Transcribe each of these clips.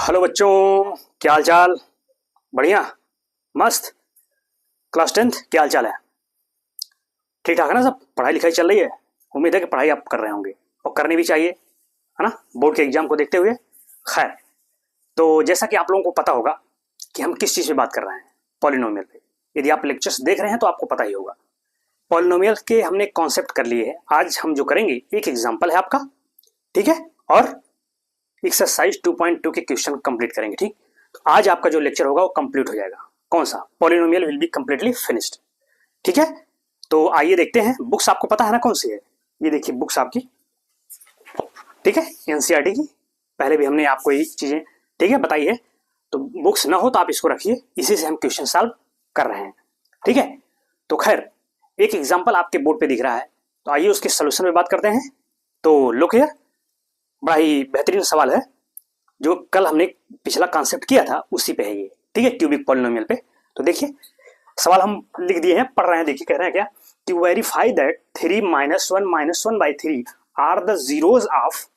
Hello बच्चों, क्या हाल चाल? बढ़िया, मस्त। क्लास 10th क्या हाल चाल है? ठीक ठाक है ना सब? पढ़ाई लिखाई चल रही है? उम्मीद है कि पढ़ाई आप कर रहे होंगे और करनी भी चाहिए, है ना, बोर्ड के एग्जाम को देखते हुए। खैर, तो जैसा कि आप लोगों को पता होगा कि हम किस चीज़ पे बात कर रहे हैं, पॉलिनोमियल पे। यदि आप लेक्चर्स देख रहे हैं तो आपको पता ही होगा। पॉलिनोमियल के हमने कॉन्सेप्ट कर लिए है। आज हम जो करेंगे एक एग्जाम्पल है आपका, ठीक है, और एक्सरसाइज 2.2 के क्वेश्चन कंप्लीट करेंगे। ठीक, तो आज आपका जो लेक्चर होगा वो कंप्लीट हो जाएगा। कौन सा? Polynomial will be completely finished. ठीक है, तो आइए देखते हैं। बुक्स आपको पता है ना कौन सी है? ये देखिए बुक्स आपकी, ठीक है, एनसीईआरटी की। पहले भी हमने आपको ये चीजें, ठीक है, बताई है। तो बुक्स ना हो तो आप इसको रखिए, इसी से हम क्वेश्चन सॉल्व कर रहे हैं। ठीक है, तो खैर एक एग्जाम्पल आपके बोर्ड पे दिख रहा है, तो आइए उसके सोल्यूशन में बात करते हैं। तो लुक हियर, बड़ा ही बेहतरीन सवाल है जो कल हमने पिछला कॉन्सेप्ट किया था, उसी पे है ये। ठीक है, क्यूबिक पॉलिनोमियल पे। तो देखिए सवाल हम लिख दिए हैं, पढ़ रहे हैं। देखिए कह रहे हैं क्या कि verify that 3 - 1 - 1/3 are the zeros of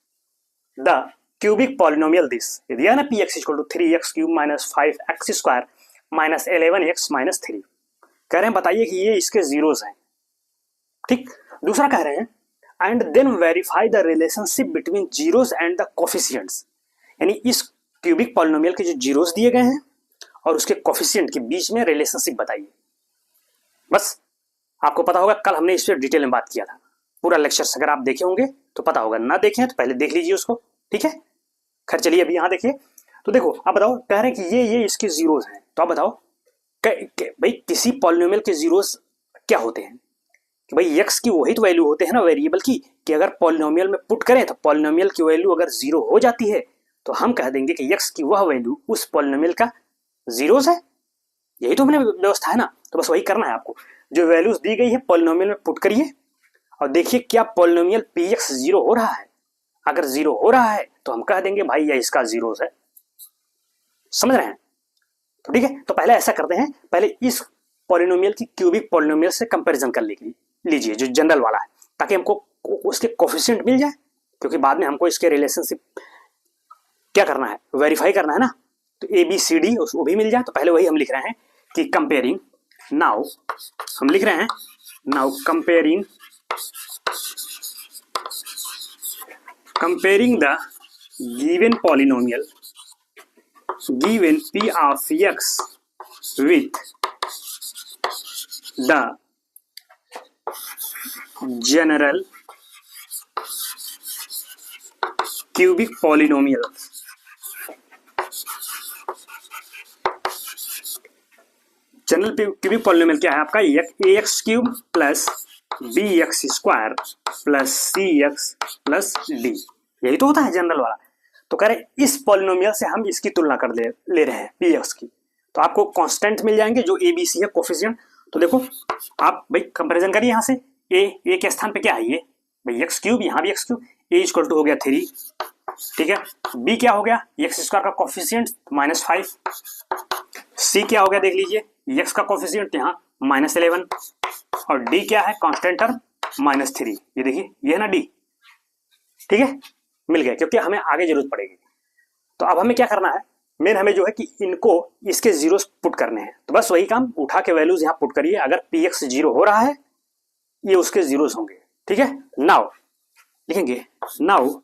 the cubic polynomial this. ये दिया ना px = 3x³ - 5x² - 11x - 3। कह रहे हैं बताइए कि ये इसके जीरोज हैं। ठीक, दूसरा कह रहे हैं and then verify the relationship between zeros and the coefficients. यानी इस क्यूबिक पॉलिनोमियल के जो जीरोस दिए गए हैं और उसके कोफिशिएंट के बीच में रिलेशनशिप बताइए। बस आपको पता होगा, कल हमने इस पर डिटेल में बात किया था। पूरा लेक्चर अगर आप देखे होंगे तो पता होगा, ना देखें तो पहले देख लीजिए उसको। ठीक है, खैर चलिए अभी यहाँ देखिए। तो देखो आप बताओ, कह रहे हैं कि ये इसके जीरोस हैं। तो आप बताओ भाई किसी पॉलिनोमियल के जीरोस क्या होते हैं? कि भाई x की वही तो वैल्यू होते हैं ना वेरिएबल की, कि अगर पॉलिनोमियल में पुट करें तो पॉलिनोमियल की वैल्यू अगर जीरो हो जाती है तो हम कह देंगे कि x की वह वैल्यू उस पॉलिनोमियल का जीरोस है। यही तो हमने व्यवस्था है ना। तो बस वही करना है आपको, जो वैल्यूज दी गई है पॉलिनोमियल में पुट करिए और देखिए क्या पॉलिनोमियल px जीरो हो रहा है। अगर जीरो हो रहा है तो हम कह देंगे भाई यह इसका जीरोस है। समझ रहे हैं? तो ठीक है, तो पहले ऐसा करते हैं, पहले इस पॉलिनोमियल की क्यूबिक पॉलिनोमियल से कंपैरिजन कर लीजिए जो जनरल वाला है, ताकि हमको उसके कोफिशिएंट मिल जाए, क्योंकि बाद में हमको इसके रिलेशनशिप क्या करना है, वेरीफाई करना है ना। तो ए बी सी डी वो भी मिल जाए। तो पहले वही हम लिख रहे हैं कि कंपेयरिंग, नाउ हम लिख रहे हैं now comparing the given polynomial given p of x with the general cubic polynomial general cubic polynomial क्या है आपका? ax³ + bx² + cx + d। यही तो होता है जनरल वाला। तो कह रहे इस पॉलिनोमियल से हम इसकी तुलना कर ले रहे हैं px की। तो आपको कांस्टेंट मिल जाएंगे जो a b c है, कोफिशिएंट। तो देखो आप भाई कंपैरिजन करिए यहाँ से। a के स्थान पे क्या है? ये भाई x³, यहाँ भी x³ a = हो गया 3। ठीक है, b क्या हो गया? x² का कोफिशिएंट -5। c क्या हो गया देख लीजिए, x का कोफिशिएंट यहाँ -11 और d क्या है? Constant term -3। ये देखिए ये है ना d। ठीक है, मिल गया, क्योंकि हमें आगे जरूरत पड़ेगी। तो अब हमें क्या करना है, मेन हमें जो है कि इनको इसके जीरोस पुट करने हैं। तो बस वही काम, उठा के वैल्यूज यहाँ पुट करिए। अगर px जीरो हो रहा है ये उसके जीरोस होंगे। ठीक है, नाउ लिखेंगे, नाउ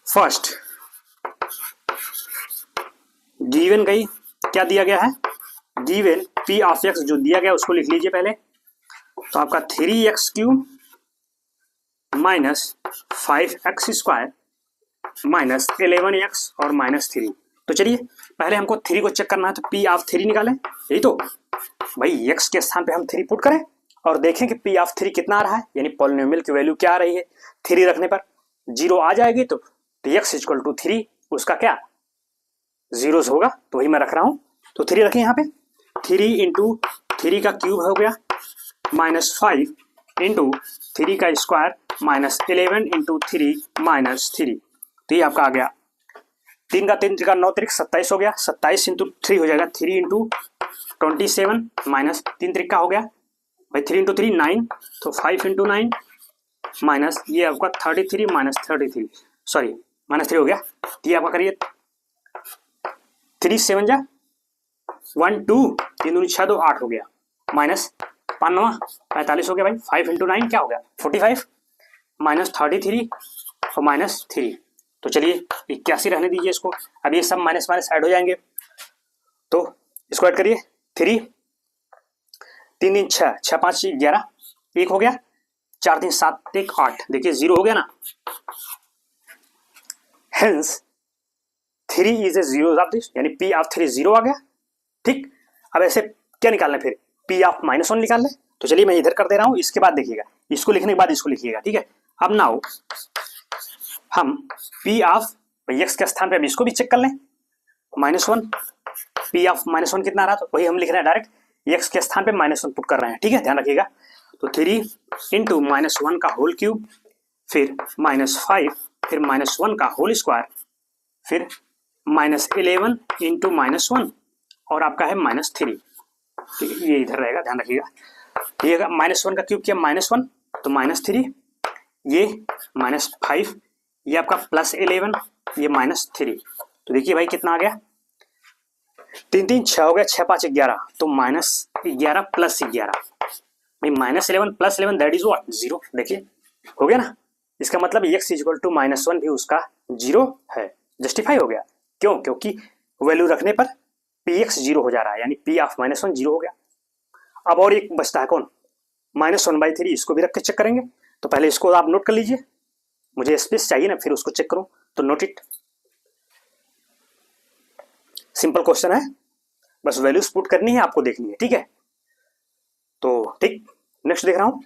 फर्स्ट गिवन गई, क्या दिया गया है? गिवन p of x जो दिया गया उसको लिख लीजिए पहले। तो आपका 3x³ - 5x² - 11x और -3। तो चलिए पहले हमको 3 को चेक करना है, तो p of 3 निकालें। यही तो भाई x के स्थान पे हम 3 पुट करें और देखें कि p of 3 कितना आ रहा है, यानी पॉलिनोमियल की वैल्यू क्या आ रही है। 3 रखने पर 0 आ जाएगी, तो x = 3 उसका क्या जीरोस होगा। तो वही मैं रख रहा हूं। तो 3 रखें यहाँ पे। 3 × 3 का क्यूब हो गया -5 × 3 का स्क्वायर -11 × 3 -3। तो ये आपका आ गया 3 का 3 का 9 त्रिक 27 हो गया। 27 × 3 हो जाएगा 3 × 27 -3 त्रिक का हो गया भाई 3 × 3 9। तो 5 × 9 माइनस ये आपका 33 - 33 सॉरी -3 हो गया। ये आपका करिए 3 7 जा 1 2 3 दूनी 6 2 8 हो गया, -5 45 हो गया भाई। 5 × 9 क्या हो गया 45, -33 और -3। तो चलिए 81 रहने दीजिए इसको। अब ये सब माइनस माइनस ऐड हो जाएंगे, तो इसको ऐड करिए। 3 3 3 6 6 5 11 1 हो गया, 4 3 7 1 8, देखिए 0 हो गया ना। Hence 3 is a zero of this, यानी P ऑफ 3 0 आ गया। ठीक, अब ऐसे क्या निकालना है फिर, P ऑफ -1 निकाल लें। तो चलिए मैं इधर कर दे रहा हूं, इसके बाद देखिएगा, इसको लिखने के बाद इसको लिखिएगा, ठीक है। अब नाउ हम P ऑफ x के स्थान पे अब इसको भी चेक कर लें, -1। P ऑफ -1 कितना आ रहा है, तो वही हम लिख रहे हैं डायरेक्ट, x के स्थान पे -1 पुट कर रहे हैं, ठीक है, ध्यान रखिएगा। तो 3 इंटू -1 का होल क्यूब, फिर -5, फिर -1 का होल स्क्वायर, फिर -11 इंटू -1 और आपका है -3, ठीक है, ये इधर रहेगा, ध्यान रखिएगा। ये -1 का क्यूब किया -1 तो -3, ये -5, ये आपका +11, ये -3। तो देखिए भाई कितना आ गया, 3 3 6 हो गया, 6 5 11, तो -11 + 11 भाई -11 + 11 दैट इज व्हाट 0। देखिए हो गया ना, इसका मतलब x = -1 भी उसका 0 है। जस्टिफाई हो गया, क्यों, क्योंकि वैल्यू रखने पर px 0 हो जा रहा है, यानी P ऑफ -1 0 हो गया। अब और एक बचता है कौन, -1/3, इसको भी रख के चेक करेंगे। तो पहले इसको आप नोट कर लीजिए, मुझे स्पेस चाहिए ना, फिर उसको चेक करूं, तो नोट इट। सिंपल क्वेश्चन है, बस वैल्यूज पुट करनी है, आपको देखनी है, ठीक है। तो ठीक, नेक्स्ट देख रहा हूं,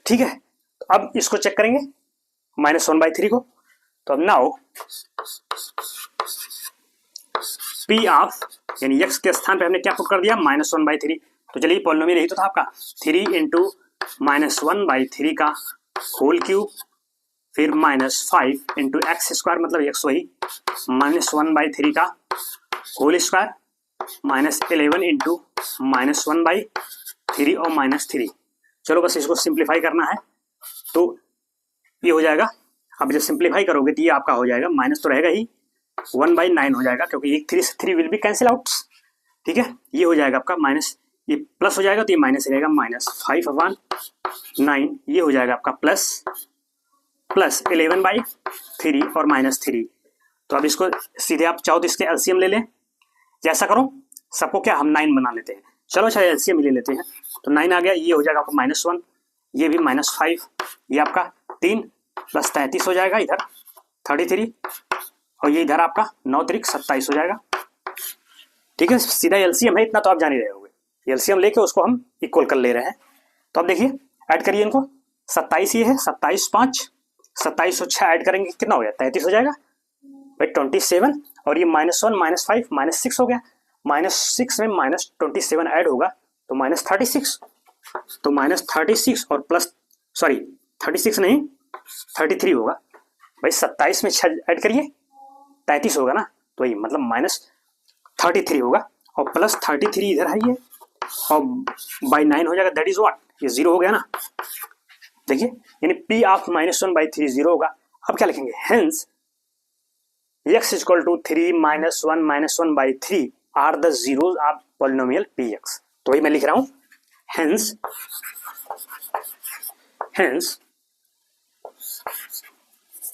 ठीक है। तो अब इसको चेक करेंगे -1/3 को। तो अब नाउ P ऑफ, यानी x के स्थान पे हमने क्या पुट कर दिया, -1/3। तो चलिए पॉलिनोमियल यही तो था आपका, 3 इंटू -1/3 का होल क्यूब, फिर -5 इंटू x² मतलब x वही, -1/3 का होल स्क्वायर, -11 इंटू -1/3 और -3। चलो बस इसको सिंप्लीफाई करना है, तो ये हो जाएगा। अब जब सिंप्लीफाई करोगे तो ये आपका हो जाएगा, माइनस तो रहेगा ही, 1/9 हो जाएगा, क्योंकि एक 3 से 3 विल बी कैंसिल आउट, ठीक है। ये हो जाएगा आपका माइनस, ये प्लस हो जाएगा तो ये माइनस रहेगा, -5/9, ये हो जाएगा आपका प्लस 11/3 और -3। तो अब इसको सीधे आप चाहो तो इसके एलसीएम ले लें, जैसा करो, सबको क्या हम 9 बना लेते हैं। चलो अच्छा एलसीएम ले लेते हैं, तो 9 आ गया, ये हो जाएगा आपका -1, ये भी -5, ये आपका 3 + 33 हो जाएगा, इधर 33, और ये इधर आपका 9 3 27 हो जाएगा, ठीक है। सीधा एलसीएम है, इतना तो आप जान ही रहे होगे। एलसीएम लेके उसको हम इक्वल कर ले रहे हैं। तो अब देखिए ऐड करिए इनको, 27 ये है, 27 5, 27 और 6 ऐड करेंगे कितना हो गया, 33 हो जाएगा भाई, 27, और ये -1 -5 -6 हो गया, -6 में -27 ऐड होगा तो -36, तो -36 और प्लस, सॉरी 36 नहीं 33 होगा भाई, 27 में 6 ऐड करिए 33 होगा ना, तो ये मतलब -33 होगा, और +33 इधर है ये, और बाई 9 हो जाएगा, दैट इज व्हाट, ये 0 हो गया ना। देखिए यानी P ऑफ -1/3 0 होगा। अब क्या लिखेंगे, hence x = 3 -1 -1/3 are the zeros of polynomial Px। तो वही मैं लिख रहा हूं, हेंस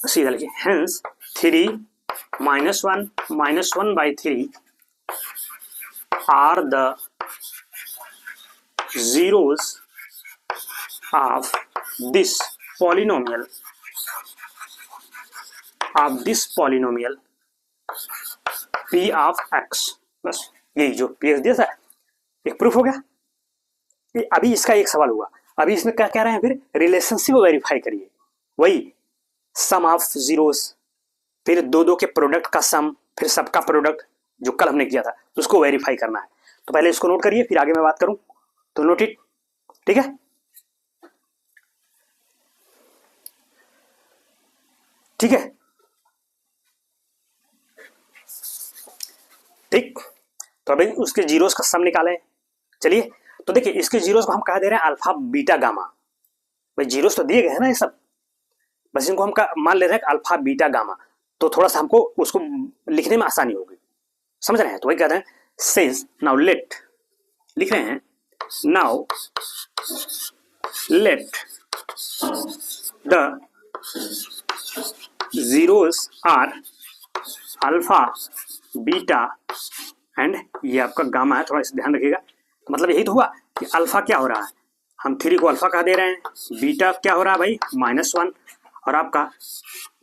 सीधा लिखिए, hence 3 -1 -1/3 are the zeros of this polynomial P of x। बस यही जो Px दिया था, एक प्रूफ हो गया। अभी इसका एक सवाल हुआ, अभी इसमें क्या कह रहे हैं, फिर रिलेशनशिप वेरीफाई करिए, वही सम ऑफ जीरोस, फिर दो के प्रोडक्ट का सम, फिर सबका प्रोडक्ट जो कल हमने किया था उसको वेरीफाई करना है। तो पहले इसको नोट करिए, फिर आगे मैं बात करूं, तो नोट इट, ठीक है। ठीक है, ठीक, तो अभी उसके जीरोस का सम निकालें। चलिए तो देखिए इसके जीरोस को हम कहा दे रहे हैं अल्फा बीटा गामा, भाई जीरोस तो दिए गए हैं ना ये सब, बस इनको हम मान ले रहे हैं अल्फा बीटा गामा, तो थोड़ा सा हमको उसको लिखने में आसानी होगी, समझ रहे हैं। तो वही कहते हैं सेज नाउ लेट, लिख रहे हैं now let the zeros are alpha beta and ये आपका गामा है, थोड़ा इसे ध्यान रखिएगा। मतलब यही तो हुआ कि अल्फा क्या हो रहा है, हम 3 को अल्फा कह दे रहे हैं, बीटा क्या हो रहा है भाई -1, और आपका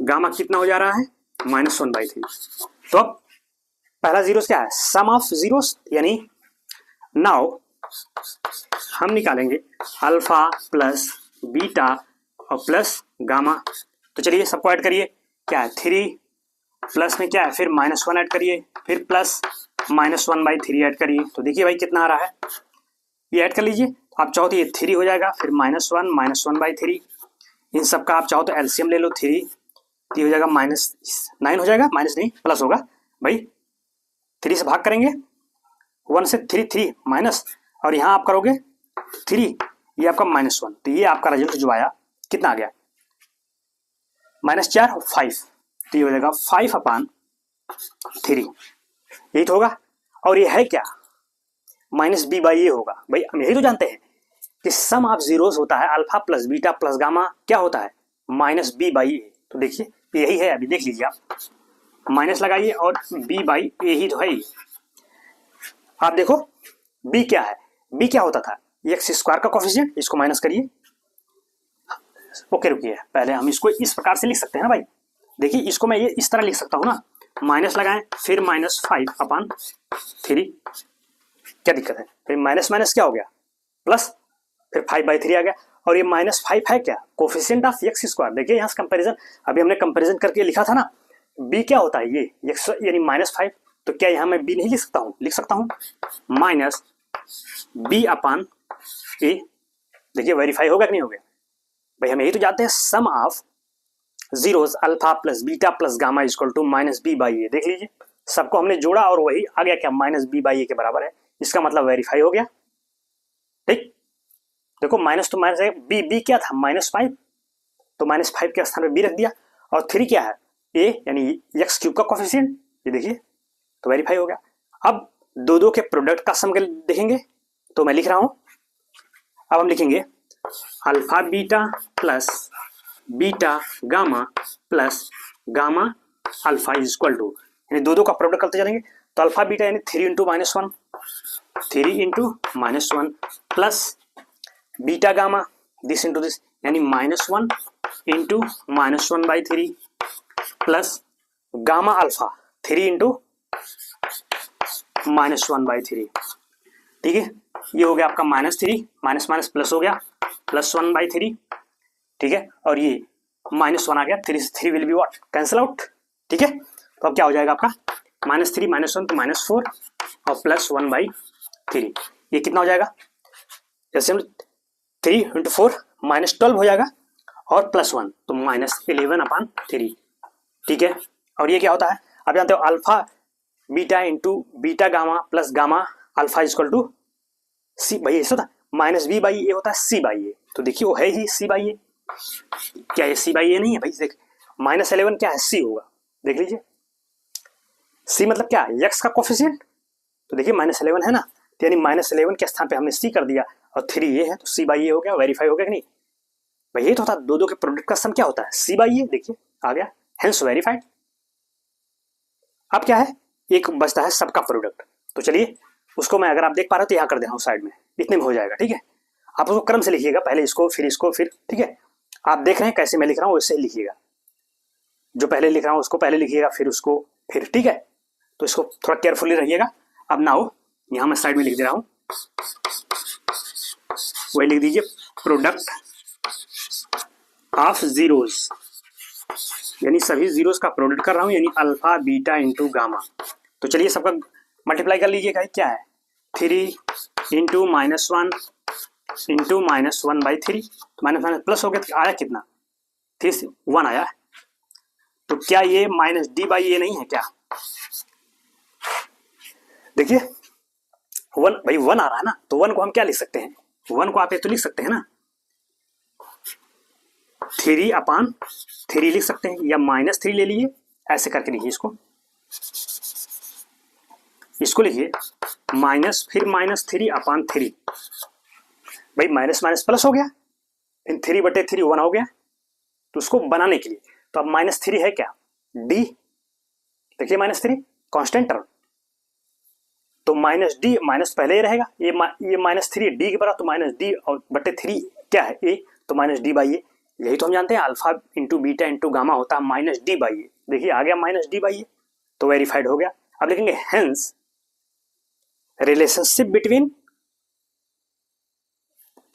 गामा कितना हो जा रहा है -1/3। तो अब पहला जीरोस क्या है, सम ऑफ जीरोस, यानी नाउ हम निकालेंगे अल्फा प्लस बीटा और प्लस गामा। तो चलिए सबको ऐड करिए, क्या है 3 प्लस में क्या है फिर -1 ऐड करिए, फिर प्लस -1/3 ऐड करिए। तो देखिए भाई कितना आ रहा है, ये ऐड कर लीजिए। आप चाहो तो ये 3 हो जाएगा, फिर -1/3। इन सब का आप चाहो तो एलसीएम ले लो, 3 हो जाएगा -9 हो जाएगा, माइनस नहीं प्लस होगा भाई, 3 से भाग करेंगे, 1 से 3 माइनस, और यहाँ आप करोगे 3, ये आपका -1। तो ये आपका रिजल्ट जो आया कितना आ गया -4 और 5, तो ये हो जाएगा 5/3, यही तो होगा। और ये है क्या -b/a होगा। भाई हम यही तो जानते हैं कि सम ऑफ जीरोस होता है alpha plus beta plus gamma, क्या होता है -b/a। तो देखिए यही है, अभी देख लीजिए आप, माइनस लगाइए और b/a ही तो है ही। आप देखो b क्या है, b क्या होता था x² का कोफिशिएंट, इसको माइनस करिए। ओके रुकिए, पहले हम इसको इस प्रकार से लिख सकते हैं ना भाई, देखिए इसको मैं ये इस तरह लिख सकता हूँ ना, माइनस लगाएं फिर -5/3, क्या दिक्कत है, फिर माइनस माइनस क्या हो गया प्लस, फिर 5/3 आ गया। और ये -5 है क्या कोफिशिएंट ऑफ x²। देखिए यहाँ से कंपैरिजन, अभी हमने कंपैरिजन करके लिखा था ना, b क्या होता है ये x यानी -5, तो क्या यहाँ मैं b नहीं लिख सकता हूँ, लिख सकता हूँ -b/a। देखिए वेरीफाई होगा कि नहीं हो गया भाई, हम यही तो जानते हैं sum of zeros alpha plus beta plus gamma equal to -b/a। देख लीजिए सबको हमने जोड़ा और वही आ गया क्या -b/a के बराबर है, इसका मतलब वेरीफाई हो गया। ठीक, देखो माइनस तो माइनस है, बी क्या था -5, तो -5 के स्थान पे बी रख दिया, और 3 क्या है ए यानी x³ का कोफिशिएंट, ये देखिए तो वेरीफाई हो गया। अब दो के प्रोडक्ट का सम देखेंगे, तो मैं लिख रहा हूं, अब हम लिखेंगे alpha beta plus beta gamma plus gamma alpha is equal to, यानी दो का प्रोडक्ट करते चलेंगे, तो अल्फा बीटा यानी 3 × -1, 3 × -1 plus beta gamma this into this यानी -1 × -1/3 प्लस गामा अल्फा 3 × -1/3। ठीक है, ये हो गया आपका -3, माइनस माइनस प्लस हो गया +1/3। ठीक है, और ये -1 आ गया, 3 से 3 will be what cancel out. ठीक है, तो अब क्या हो जाएगा आपका -3 -1 तो -4 और +1/3, ये कितना हो जाएगा, जैसे हम 3 × 4 -12 हो जाएगा, और +1 तो -11/3। ठीक है, और ये क्या होता है, अब जानते हो alpha beta into beta gamma plus gamma alpha equal to c, भाई ऐसा था -b/a होता है c/a, तो देखिए वो है ही c/a, क्या ये c/a नहीं है भाई, देख -11 क्या है c होगा, देख लीजिए c मतलब क्या है x का कोफिशिएंट, तो देखिए -11 है ना, तो यानी -11 के स्थान पे हमने c कर दिया, और 3 ये है तो c/a हो गया, वेरीफाई हो गया कि नहीं भाई, ये तो होता दो के प्रोडक्ट का सम क्या होता है c/a, देखिए आ गया, हेंस वेरीफाइड। अब क्या है, एक बचता है सबका प्रोडक्ट, तो चलिए उसको मैं, अगर आप देख पा रहे हो तो यहाँ कर दे रहा हूँ साइड में, इतने में हो जाएगा। ठीक है, आप उसको क्रम से लिखिएगा, पहले इसको फिर। ठीक है, आप देख रहे हैं कैसे मैं लिख रहा हूँ वैसे ही लिखिएगा, जो पहले लिख रहा हूँ उसको पहले लिखिएगा, फिर उसको फिर। ठीक है, तो इसको थोड़ा केयरफुली रहिएगा। अब नाउ यहाँ मैं साइड में लिख दे रहा हूँ, वही लिख दीजिए प्रोडक्ट ऑफ जीरोस, यानी सभी जीरोस का प्रोडक्ट कर रहा हूँ, यानी अल्फा बीटा इंटू गामा। तो चलिए सबका मल्टीप्लाई कर लीजिएगा, क्या है 3 × -1 इंटू -1/3, तो माइनस प्लस हो गया, तो आया कितना 3 से 1 आया, तो क्या ये -d/a नहीं है क्या, देखिए 1 भाई 1 आ रहा है ना, तो 1 को हम क्या लिख सकते हैं, 1 को आप ये तो लिख सकते हैं ना, 3 अपान 3 लिख सकते हैं, या -3 ले लीजिए, ऐसे करके लिखिए इसको लिखिए माइनस, फिर -3 अपान 3। भाई माइनस माइनस प्लस हो गया, फिर 3/3 1 हो गया। तो उसको बनाने के लिए तो अब -3 है क्या, डी, देखिए -3 कांस्टेंट टर्म, तो -d माइनस पहले ही रहेगा, ये -3 डी के बराबर, तो -d और /3 क्या है ए, तो -d/a। यही तो हम जानते हैं alpha into beta into gamma होता है -d/a। देखिए आ गया -d/a, तो वेरीफाइड हो गया। अब लिखेंगे हेंस रिलेशनशिप बिटवीन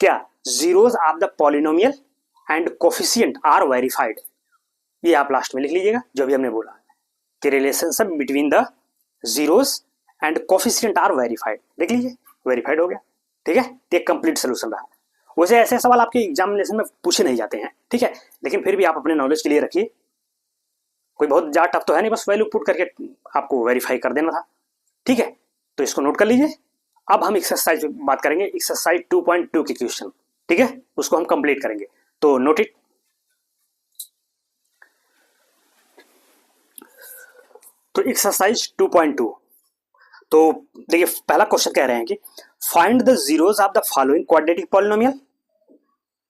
क्या, zeros of the polynomial and coefficient are verified. ये आप लास्ट में लिख लीजिएगा जो भी हमने बोला कि relationship between the zeros and coefficient are verified, देख लीजिए वेरीफाइड हो गया। ठीक है, तो एक कंप्लीट सोल्यूशन रहा। वैसे ऐसे सवाल आपके एग्जामिनेशन में पूछे नहीं जाते हैं, ठीक है, लेकिन फिर भी आप अपने नॉलेज के लिए रखिए, कोई बहुत ज्यादा टफ तो है नहीं, बस वैल्यू पुट करके आपको वेरीफाई कर देना था। ठीक है, तो इसको नोट कर लीजिए। अब हम एक्सरसाइज बात करेंगे, एक्सरसाइज 2.2 के क्वेश्चन, ठीक है, उसको हम कंप्लीट करेंगे, तो नोट इट। तो एक्सरसाइज 2.2, तो देखिए पहला क्वेश्चन कह रहे हैं कि find the zeros of the following quadratic polynomial.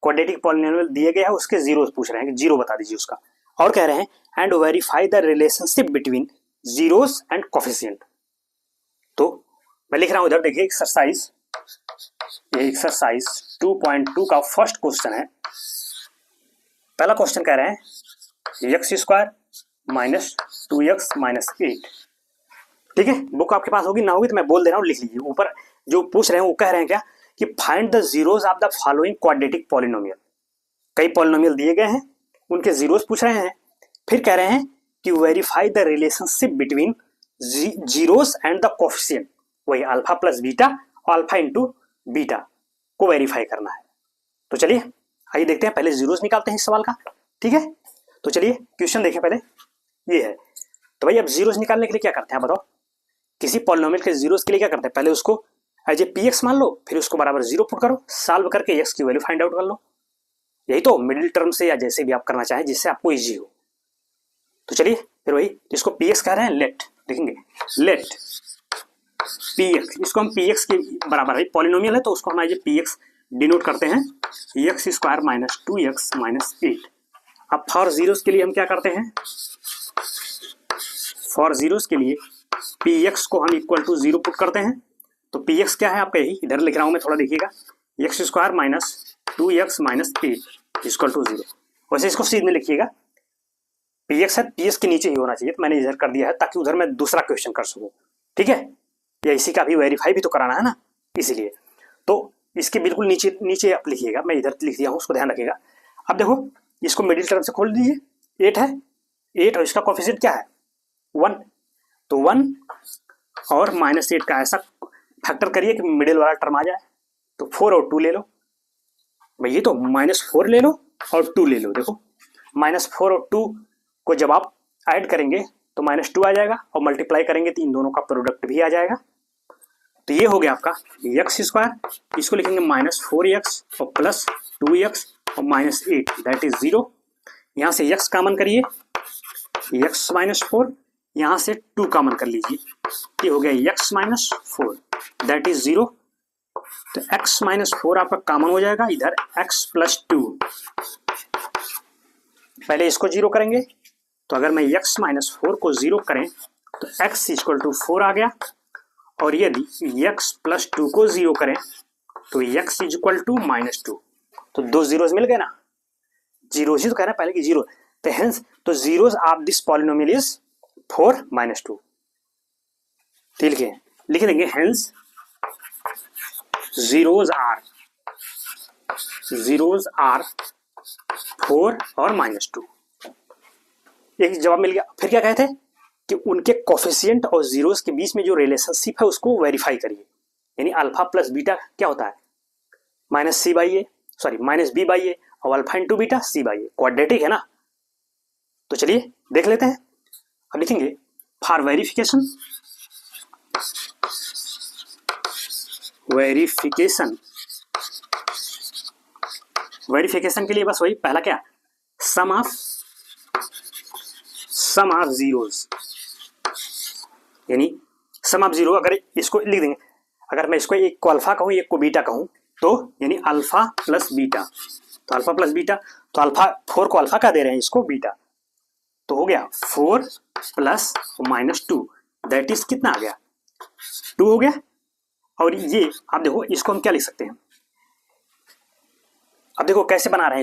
Quadratic polynomial दिए गए हैं, उसके जीरोस पूछ रहे हैं कि जीरो बता दीजिए उसका, और कह रहे हैं and verify the relationship between zeros and coefficient. तो मैं लिख रहा हूं इधर, देखिए एक्सरसाइज, ये एक्सरसाइज 2.2 का फर्स्ट क्वेश्चन है। पहला क्वेश्चन कह रहे हैं x² माइनस 2x माइनस 8। ठीक है, बुक आपके पास होगी ना होगी तो मैं बोल दे रहा हूँ, लिख लीजिए। ऊपर जो पूछ रहे हैं वो कह रहे हैं क्या कि find the zeros of the following quadratic polynomial. कई पॉलिनोमियल दिए गए हैं, उनके जीरोस पूछ रहे हैं, फिर कह रहे हैं कि verify the relationship between zeros and the coefficient, वही अल्फा प्लस बीटा और अल्फा इंटू बीटा को वेरीफाई करना है। तो चलिए आइए देखते हैं, पहले जीरोस निकालते हैं इस सवाल का। ठीक है, तो चलिए क्वेश्चन देखें पहले, ये है। तो भाई अब जीरोस निकालने के लिए क्या करते हैं बताओ, किसी पॉलिनोमियल के जीरोस के लिए क्या करते हैं, पहले उसको एज ए पीएक्स मान लो, फिर उसको बराबर 0 पुट करो, सॉल्व करके एक्स की वैल्यू फाइंड आउट कर लो। यही तो मिडिल टर्म से या जैसे भी आप करना चाहें जिससे आपको इजी हो। तो चलिए फिर वही, इसको पीएक्स कह रहे हैं, लेट लिखेंगे, लेट पीएक्स, इसको हम पीएक्स के बराबर है, पॉलिनोमियल है तो उसको हम एज ए पीएक्स डिनोट करते हैं, x² माइनस 2x माइनस 8। अब फॉर जीरोस के लिए हम क्या करते हैं, फॉर जीरोस के लिए px को हम इक्वल टू 0 पुट करते हैं। तो px क्या है आपका, यही इधर लिख रहा हूं मैं, थोड़ा देखिएगा, x² minus 2x minus 8 equal to 0। वैसे इसको सीधे लिखिएगा, px है, px के नीचे ही होना चाहिए, तो मैंने इधर कर दिया है ताकि उधर मैं दूसरा क्वेश्चन कर सकूं। ठीक है, या इसी का भी वेरीफाई भी तो कराना है ना, इसीलिए। तो इसके बिल्कुल नीचे नीचे आप लिखिएगा, मैं इधर लिख दिया हूँ, उसको ध्यान रखिएगा। अब देखो इसको मिडिल टर्म से खोल दीजिए, 8 है, 8 और इसका कोफिशिएंट क्या है 1, तो 1 और -8 का ऐसा फैक्टर करिए कि मिडिल वाला टर्म आ जाए। तो 4 और 2 ले लो भाई, ये तो -4 ले लो और 2 ले लो। देखो -4 और 2 को जब आप ऐड करेंगे तो -2 आ जाएगा, और मल्टीप्लाई करेंगे तो इन दोनों का प्रोडक्ट भी आ जाएगा। तो ये हो गया आपका x², इसको लिखेंगे -4x और प्लस 2x और -8 दैट इज 0। यहाँ से x कॉमन करिए, x -4, यहाँ से 2 कॉमन कर लीजिए, ये हो गया x -4 दैट इज 0। तो x -4 आपका कॉमन हो जाएगा, इधर x + 2, पहले इसको 0 करेंगे। तो अगर मैं x -4 को 0 करें तो x = 4 आ गया, और यदि x + 2 को 0 करें तो x = -2। तो 2 जीरोस मिल गए ना, जीरोस ही तो कह रहा है पहले की 0, तो हेंस तो zeros of this polynomial is 4 -2। ठीक है, लिख देंगे हेंस जीरोस आर 4 और -2। एक जवाब मिल गया। फिर क्या कहते हैं कि उनके कोफिशिएंट और जीरोस के बीच में जो रिलेशनशिप है उसको वेरीफाई करिए, यानी अल्फा प्लस बीटा क्या होता है -b/a और alpha into beta c/a, quadratic है ना। तो चलिए देख लेते हैं। अब लिखेंगे फॉर वेरिफिकेशन के लिए बस वही पहला क्या सम ऑफ जीरोस, यानी सम ऑफ जीरो, अगर इसको लिख देंगे, अगर मैं इसको एक को अल्फा कहूँ एक को बीटा कहूँ तो यानी अल्फा प्लस बीटा, तो अल्फा प्लस बीटा, तो अल्फा 4 को अल्फा का दे रहे हैं, इसको बीटा, तो हो गया 4 प्लस माइनस 2, दैट इज कितना आ गया 2 हो गया। और ये आप देखो इसको हम क्या लिख सकते हैं, अब देखो कैसे बना रहे हैं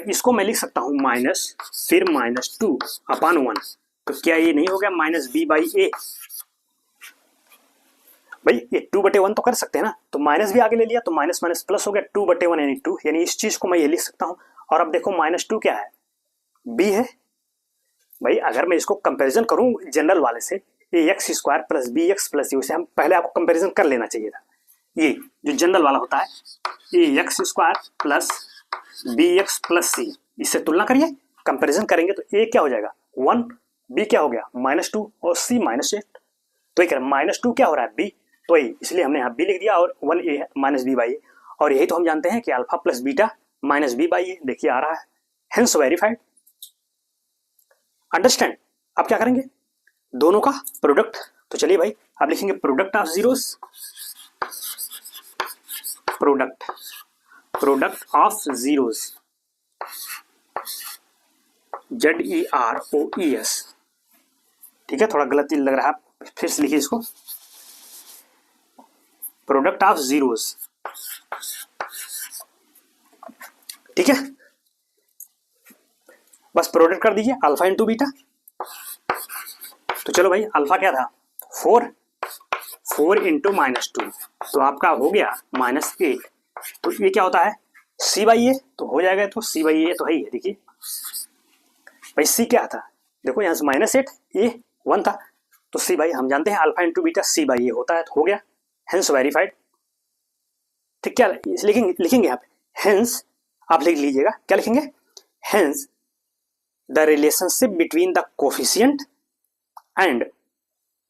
इसको मैं लिख सकता हूं माइनस फिर माइनस 2 अपॉन 1, तो क्या ये नहीं हो गया माइनस बी बाई ए, भाई ये 2/1 तो कर सकते हैं ना, तो माइनस भी आगे ले लिया तो माइनस माइनस प्लस हो गया 2/1 यानी 2, यानी इस चीज को मैं ये लिख सकता हूं। और अब देखो माइनस 2 क्या है, बी है। भाई अगर मैं इसको कंपैरिजन करूं जनरल वाले से, a x square plus b x plus u से हम पहले आपको कंपैरिजन कर लेना चाहिए था। ये जो जनरल वाला होता है a x square plus b x plus c, इससे तुलना करिए, कंपैरिजन करेंगे तो ए क्या हो जाएगा 1, बी क्या हो गया -2 और सी -8, तो ये -2 क्या हो रहा है बी, तो ये इसलिए हमने यहाँ बी लिख दिया और 1 ए है माइनस बी बाई ए, और यही तो हम जानते हैं कि alpha plus beta minus b by a, देखिए आ रहा है, हेंस वेरीफाइड। अंडरस्टैंड। अब क्या करेंगे दोनों का प्रोडक्ट, तो चलिए भाई अब लिखेंगे product of zeros, product of zeros, ZEROES, ठीक है, थोड़ा गलत लग रहा है, फिर से लिखिए इसको, प्रोडक्ट ऑफ जीरोस, ठीक है, बस प्रोडक्ट कर दीजिए अल्फा इंटू बीटा। तो चलो भाई अल्फा क्या था 4 इंटू -2, तो आपका हो गया -8, तो ये क्या होता है सी बाई ए, तो हो जाएगा, तो सी बाई ए तो है ही है, देखिए भाई सी क्या था, देखो यहाँ से -8 ए 1 था, तो सी बाई हम जानते हैं alpha into beta c by a होता है, तो हो गया हेंस वेरीफाइड। ठीक, क्या लिखेंगे यहाँ पे हेंस, आप लिख लीजिएगा क्या लिखेंगे, hence the relationship between the coefficient and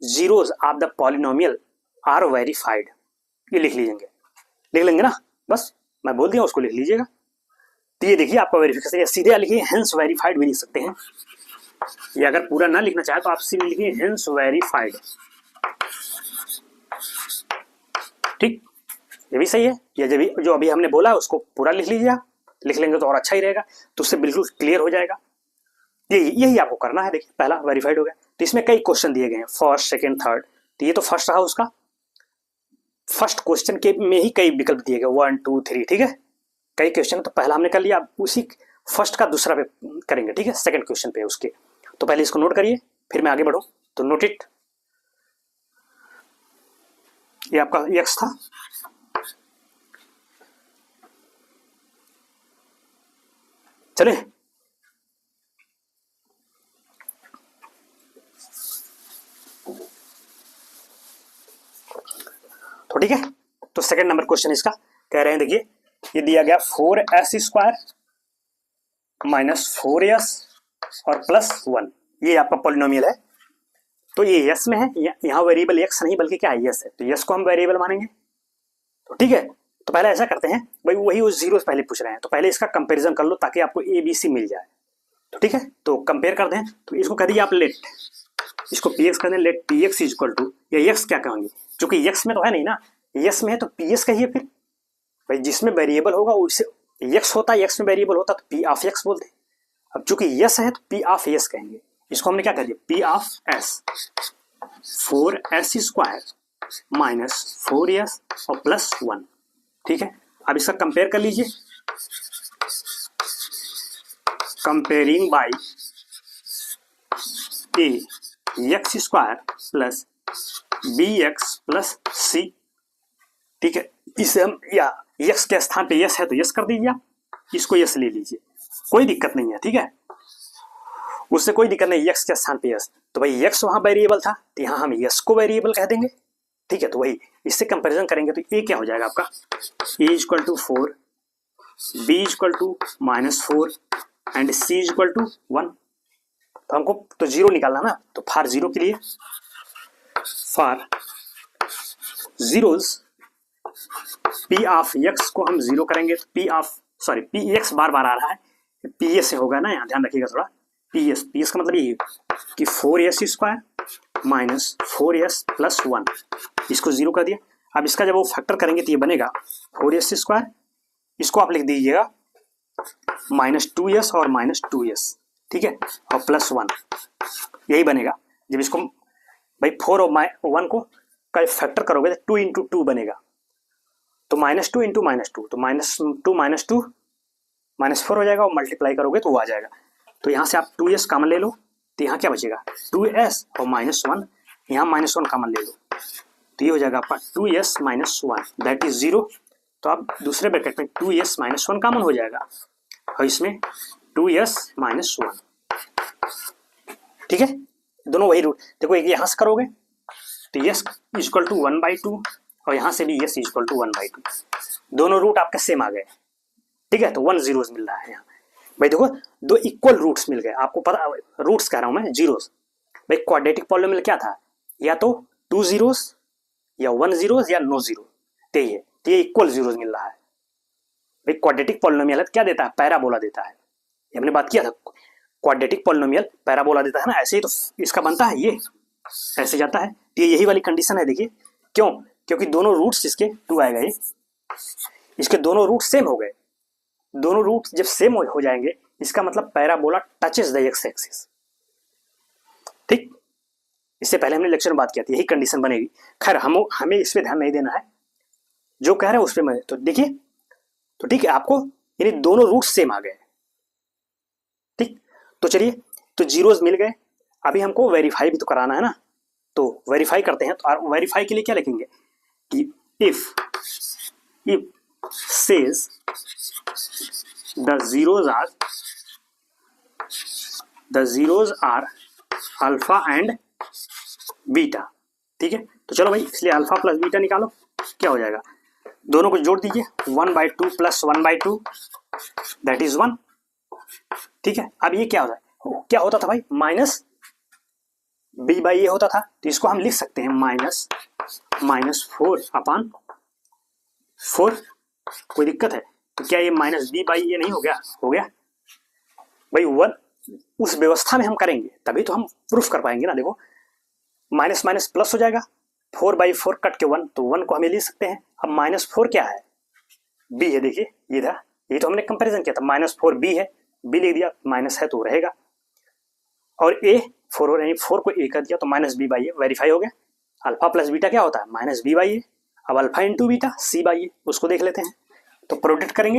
zeros of the polynomial are verified, ये लिख लेंगे ना, बस मैं बोल दिया उसको लिख लीजिएगा। तो ये देखिए आपका वेरिफिकेशन, या सीधे लिखिए हेंस वेरीफाइड भी लिख सकते हैं, या अगर पूरा ना लिखना चाहे तो आप सीधे लिखिए हेंस वेरीफाइड, ठीक, ये भी सही है, या जो अभी हमने बोला उसको पूरा लिख लीजिए, आप लिख लेंगे तो और अच्छा ही रहेगा, तो उससे बिल्कुल क्लियर हो जाएगा। यही आपको करना है, देखिए पहला वेरीफाइड हो गया, तो इसमें कई क्वेश्चन दिए गए हैं, फर्स्ट सेकंड थर्ड, तो ये तो फर्स्ट रहा उसका, फर्स्ट क्वेश्चन के में ही कई विकल्प दिए गए 1 2 3, ठीक है, कई क्वेश्चन, तो पहला हमने कर लिया, उसी फर्स्ट का दूसरा पे करेंगे, ठीक है, सेकंड क्वेश्चन पे उसके, तो पहले इसको नोट करिए फिर मैं आगे बढ़ूं, तो नोट इट, ये आपका एक्स था, चले तो ठीक है, तो सेकंड नंबर क्वेश्चन इसका कह रहे हैं, देखिए ये दिया गया 4s स्क्वायर -4s और +1, ये आपका पॉलिनोमियल है, तो ये s में है, यहाँ वेरिएबल x नहीं बल्कि क्या है s है, तो s को हम वेरिएबल मानेंगे, तो ठीक है, तो पहले ऐसा करते हैं भाई, वही उस जीरो पहले पूछ रहे हैं, तो पहले इसका कंपैरिजन कर लो ताकि आपको ABC मिल जाए, तो ठीक है, तो कंपेयर करते हैं, तो इसको कह दीजिए आप लेट, इसको px कर दें, लेट px इक्वल टू, या x क्या कहेंगे, क्योंकि x में तो है नहीं ना, s में है तो ps कहिए, फिर भाई जिसमें वेरिएबल होगा उससे x होता है, x में वेरिएबल होता तो p ऑफ x बोलते, अब चूंकि s है तो p ऑफ s कहेंगे, इसको हमने क्या कर दिया p of s, 4s square -4s और +1, ठीक है, अब इसका कंपेयर कर लीजिए, comparing by a x square plus b x plus c, ठीक है, इसे हम या x के स्थान पे यस है तो यस कर दीजिए, आप इसको यस ले लीजिए, कोई दिक्कत नहीं है, ठीक है, उससे कोई दिक्कत नहीं, x के स्थान पे यस, तो भाई x वहां वेरिएबल था तो यहाँ हम यस को वेरिएबल कह देंगे, ठीक है, तो वही इससे कंपैरिजन करेंगे तो a क्या हो जाएगा आपका a equal to 4, b equal to -4 and c equal to 1, तो हमको तो जीरो निकालना ना, तो फॉर जीरो के लिए, for zeros p of x को हम जीरो करेंगे, तो p एक्स बार बार आ रहा है, पी एस से होगा ना, यहाँ ध्यान रखिएगा थोड़ा। पी एस का मतलब ये कि 4s² माइनस 4s प्लस 1, इसको 0 कर दिया। अब इसका जब वो फैक्टर करेंगे तो ये बनेगा 4s², इसको आप लिख दीजिएगा -2s और -2s, ठीक है, और प्लस 1, यही बनेगा। जब इसको भाई 4 और 1 को का फैक्टर करोगे तो 2 इंटू 2 बनेगा, तो -2 इंटू -2, तो -2 -4 हो जाएगा, और मल्टीप्लाई करोगे तो वो आ जाएगा। तो यहाँ से आप 2s कॉमन ले लो, तो यहाँ क्या बचेगा 2s और -1, यहाँ -1 कॉमन ले लो, तो ये हो जाएगा आपका 2s -1 दैट इज 0। तो आप दूसरे ब्रैकेट में 2s -1 कॉमन हो जाएगा, और इसमें 2s -1, ठीक है, दोनों वही रूट। देखो एक यहाँ से करोगे तो s इक्वल टू 1/2, और यहाँ से भी s इक्वल टू 1/2, दोनों रूट आपके सेम आ गए, ठीक है। तो 1 जीरोस मिल रहा है यहाँ भाई। देखो दो इक्वल रूट्स मिल गए, आपको पता, रूट्स कह रहा हूँ मैं, जीरोस। भाई क्वाड्रेटिक पॉलिनोमियल क्या था, या तो 2 जीरोस या 1 जीरोस या नो जीरो, तो ये इक्वल जीरोस मिल रहा है। भाई क्वाड्रेटिक पॉलिनोमियल क्या देता है, पैराबोला देता है, ये हमने बात किया था। क्वाड्रेटिक पॉलिनोमियल पैराबोला देता है ना, ऐसे ही तो इसका बनता है, ये ऐसे जाता है। तो ये यही वाली कंडीशन है, देखिए क्यों, क्योंकि दोनों रूट्स इसके 2 आएगा, ये इसके दोनों रूट सेम हो गए। दोनों रूट जब सेम हो जाएंगे, इसका मतलब parabola touches the x axis, ठीक। इससे पहले हमने लेक्चर में बात किया थी, यही कंडीशन बनेगी। खैर हमें इस पे ध्यान नहीं देना है, जो कह रहे हैं उस पे मैं, तो देखिए, तो ठीक है, आपको यानी दोनों रूट सेम आ गए, ठीक। तो चलिए, तो जीरोस मिल गए, अभी हमको वेरीफाई भी तो कराना है ना, तो वेरीफाई करते हैं। तो वेरीफाई के लिए क्या लिखेंगे कि if says the zeros are alpha and beta, ठीक है। तो चलो भाई, इसलिए अल्फा प्लस बीटा निकालो, क्या हो जाएगा, दोनों को जोड़ दीजिए, 1/2 प्लस 1/2 दैट इज 1, ठीक है। अब ये क्या होता था भाई, माइनस b/a होता था, तो इसको हम लिख सकते हैं -4/4। कोई दिक्कत है तो क्या ये -b/a नहीं हो गया, हो गया भाई। 1 उस व्यवस्था में हम करेंगे तभी तो हम प्रूफ कर पाएंगे ना। देखो माइनस माइनस प्लस हो जाएगा, 4/4 कट के 1, तो 1 को हमें लिख सकते हैं। अब -4 क्या है, b है, देखिए ये था, ये तो हमने कंपैरिजन किया था, -4 b है, b लिख दिया, माइनस है तो रहेगा, और a 4 यानी 4 को a कर दिया, तो -b/a वेरीफाई हो गया। अल्फा प्लस बीटा क्या होता है, -b/a। अब अल्फा इंटू बीटा c/a, उसको देख लेते हैं। तो प्रोडक्ट करेंगे,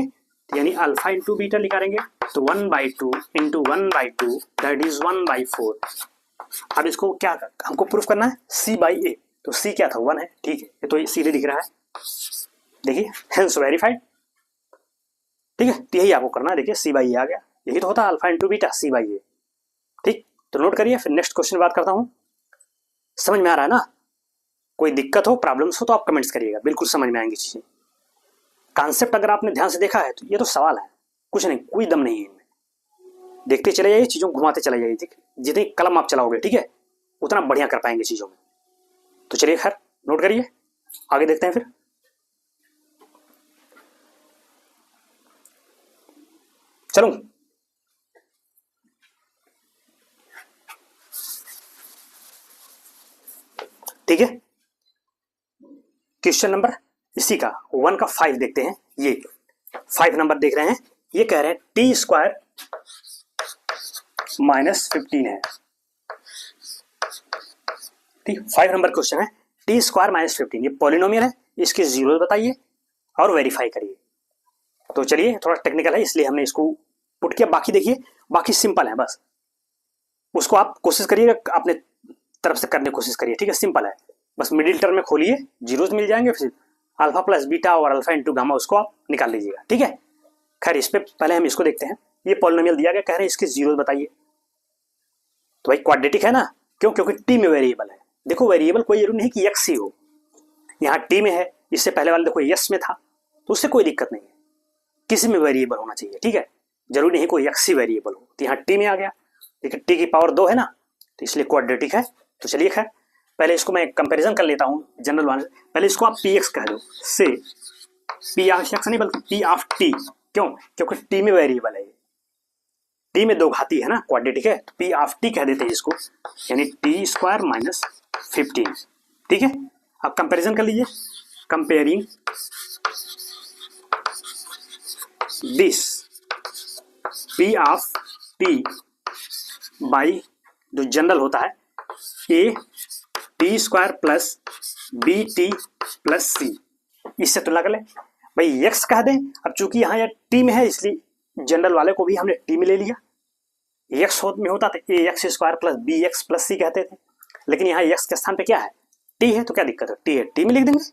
यानी अल्फा इंटू बीटा निकालेंगे, तो 1/2 इंटू 1/2 दैट इज 1/4। अब इसको क्या हमको प्रूफ करना है, c/a, तो c क्या था, 1 है, ठीक है, ये तो सीधे दिख रहा है, देखिए हेंस वेरीफाइड, ठीक है। तो यही आपको करना है, देखिए c/a आ गया, यही तो होता है अल्फा इंटू बीटा c/a, ठीक। तो नोट करिए, फिर नेक्स्ट क्वेश्चन बात करता हूँ। समझ में आ रहा है ना, कोई दिक्कत हो, प्रॉब्लम्स हो तो आप कमेंट्स करिएगा, बिल्कुल समझ में आएंगी चीजें। कॉन्सेप्ट अगर आपने ध्यान से देखा है तो ये तो सवाल है, कुछ नहीं, कोई दम नहीं है इनमें, देखते चले जाइए, चीजों घुमाते चले जाइए, ठीक। जितनी कलम आप चलाओगे, ठीक है, उतना बढ़िया कर पाएंगे चीजों में। तो चलिए खैर, नोट करिए, आगे देखते हैं फिर। चलो ठीक है, क्वेश्चन नंबर इसी का 1 का 5 देखते हैं। ये 5 नंबर देख रहे हैं, ये कह रहे हैं t² -15 है, ठीक। 5 नंबर क्वेश्चन है, t² -15, ये पॉलिनोमियल है, इसके जीरो बताइए और वेरीफाई करिए। तो चलिए, थोड़ा टेक्निकल है इसलिए हमने इसको पुट किया, बाकी देखिए, बाकी सिंपल है, बस उसको आप कोशिश करिएगा, अपने तरफ से करने की कोशिश करिए, ठीक है, सिंपल है। बस मिडिल टर्म में खोलिए, जीरोस मिल जाएंगे, फिर अल्फा प्लस बीटा और अल्फा इंटू गामा, उसको आप निकाल लीजिएगा, ठीक है। खैर इस पे पहले हम इसको देखते हैं। ये पॉलिनोमियल दिया गया, कह रहे हैं इसके जीरोस बताइए। तो भाई क्वाड्रेटिक है ना, क्यों, क्योंकि टी में वेरिएबल है। देखो वेरिएबल कोई जरूरी नहीं कि एक्स ही हो, यहाँ टी में है, इससे पहले वाले देखो यस में था, तो उससे कोई दिक्कत नहीं है, किसी में वेरिएबल होना चाहिए, ठीक है, जरूरी नहीं कोई एक्स ही वेरिएबल हो। तो यहाँ टी में आ गया, देखिए टी की पावर 2 है ना, तो इसलिए क्वाड्रेटिक है। तो चलिए खैर, पहले इसको मैं कंपैरिजन कर लेता हूँ जनरल वन। पहले इसको आप पी एक्स कह दो, से पी ऑफ एक्स नहीं बल्कि पी ऑफ टी, क्यों, क्योंकि टी में वेरिएबल है, टी में दो घाती है ना, क्वाड्रेटिक है, तो पी ऑफ टी कह देते हैं इसको, यानी टी स्क्वायर माइनस 15। ठीक है, अब कंपैरिजन कर लीजिए, comparing this p of t by जो जनरल होता है a t square plus b t plus c, इससे तुलना कर ले भाई, एक्स कह दें। अब चूंकि यहाँ यह टी में है इसलिए जनरल वाले को भी हमने टी में ले लिया, एक्स में होता था a x square plus b x plus c कहते थे, लेकिन यहाँ एक्स के स्थान पे क्या है, टी है, तो क्या दिक्कत है, टी है, टी में लिख देंगे।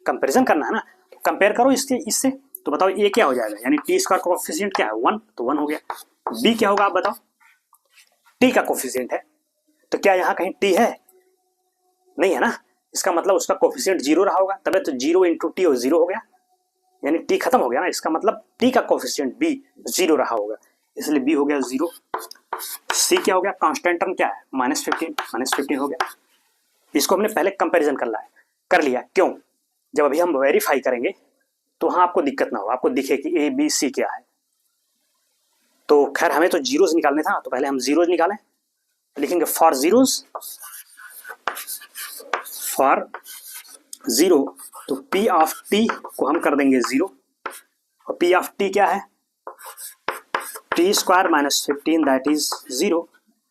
कंपेरिजन करना है ना, तो कंपेयर करो इससे, तो बताओ ए क्या हो जाएगा, यानी टी स्क्वायर का कोफिशिएंट क्या है 1, तो 1 हो गया। बी क्या होगा आप बताओ, टी का कोफिशिएंट है, तो क्या यहाँ कहीं टी है, नहीं है ना, इसका मतलब उसका कोफिशिएंट 0 रहा होगा, तब तो 0 इंटू टी 0 हो गया, यानी टी खत्म हो गया ना, इसका मतलब टी का कोफिशिएंट बी 0 रहा होगा, इसलिए बी हो गया 0। सी क्या हो गया, कांस्टेंट टर्म क्या है -15 हो गया। इसको हमने पहले कंपैरिजन कर लिया, क्यों, जब अभी हम वेरीफाई करेंगे तो वहां आपको दिक्कत ना हो, आपको दिखे कि ए बी सी क्या है। तो खैर हमें तो जीरोज निकालने था, तो पहले हम जीरोज निकालें, लिखेंगे फॉर जीरो, तो पी ऑफ टी को हम कर देंगे 0, और पी ऑफ टी क्या है, T square minus 15 that is 0।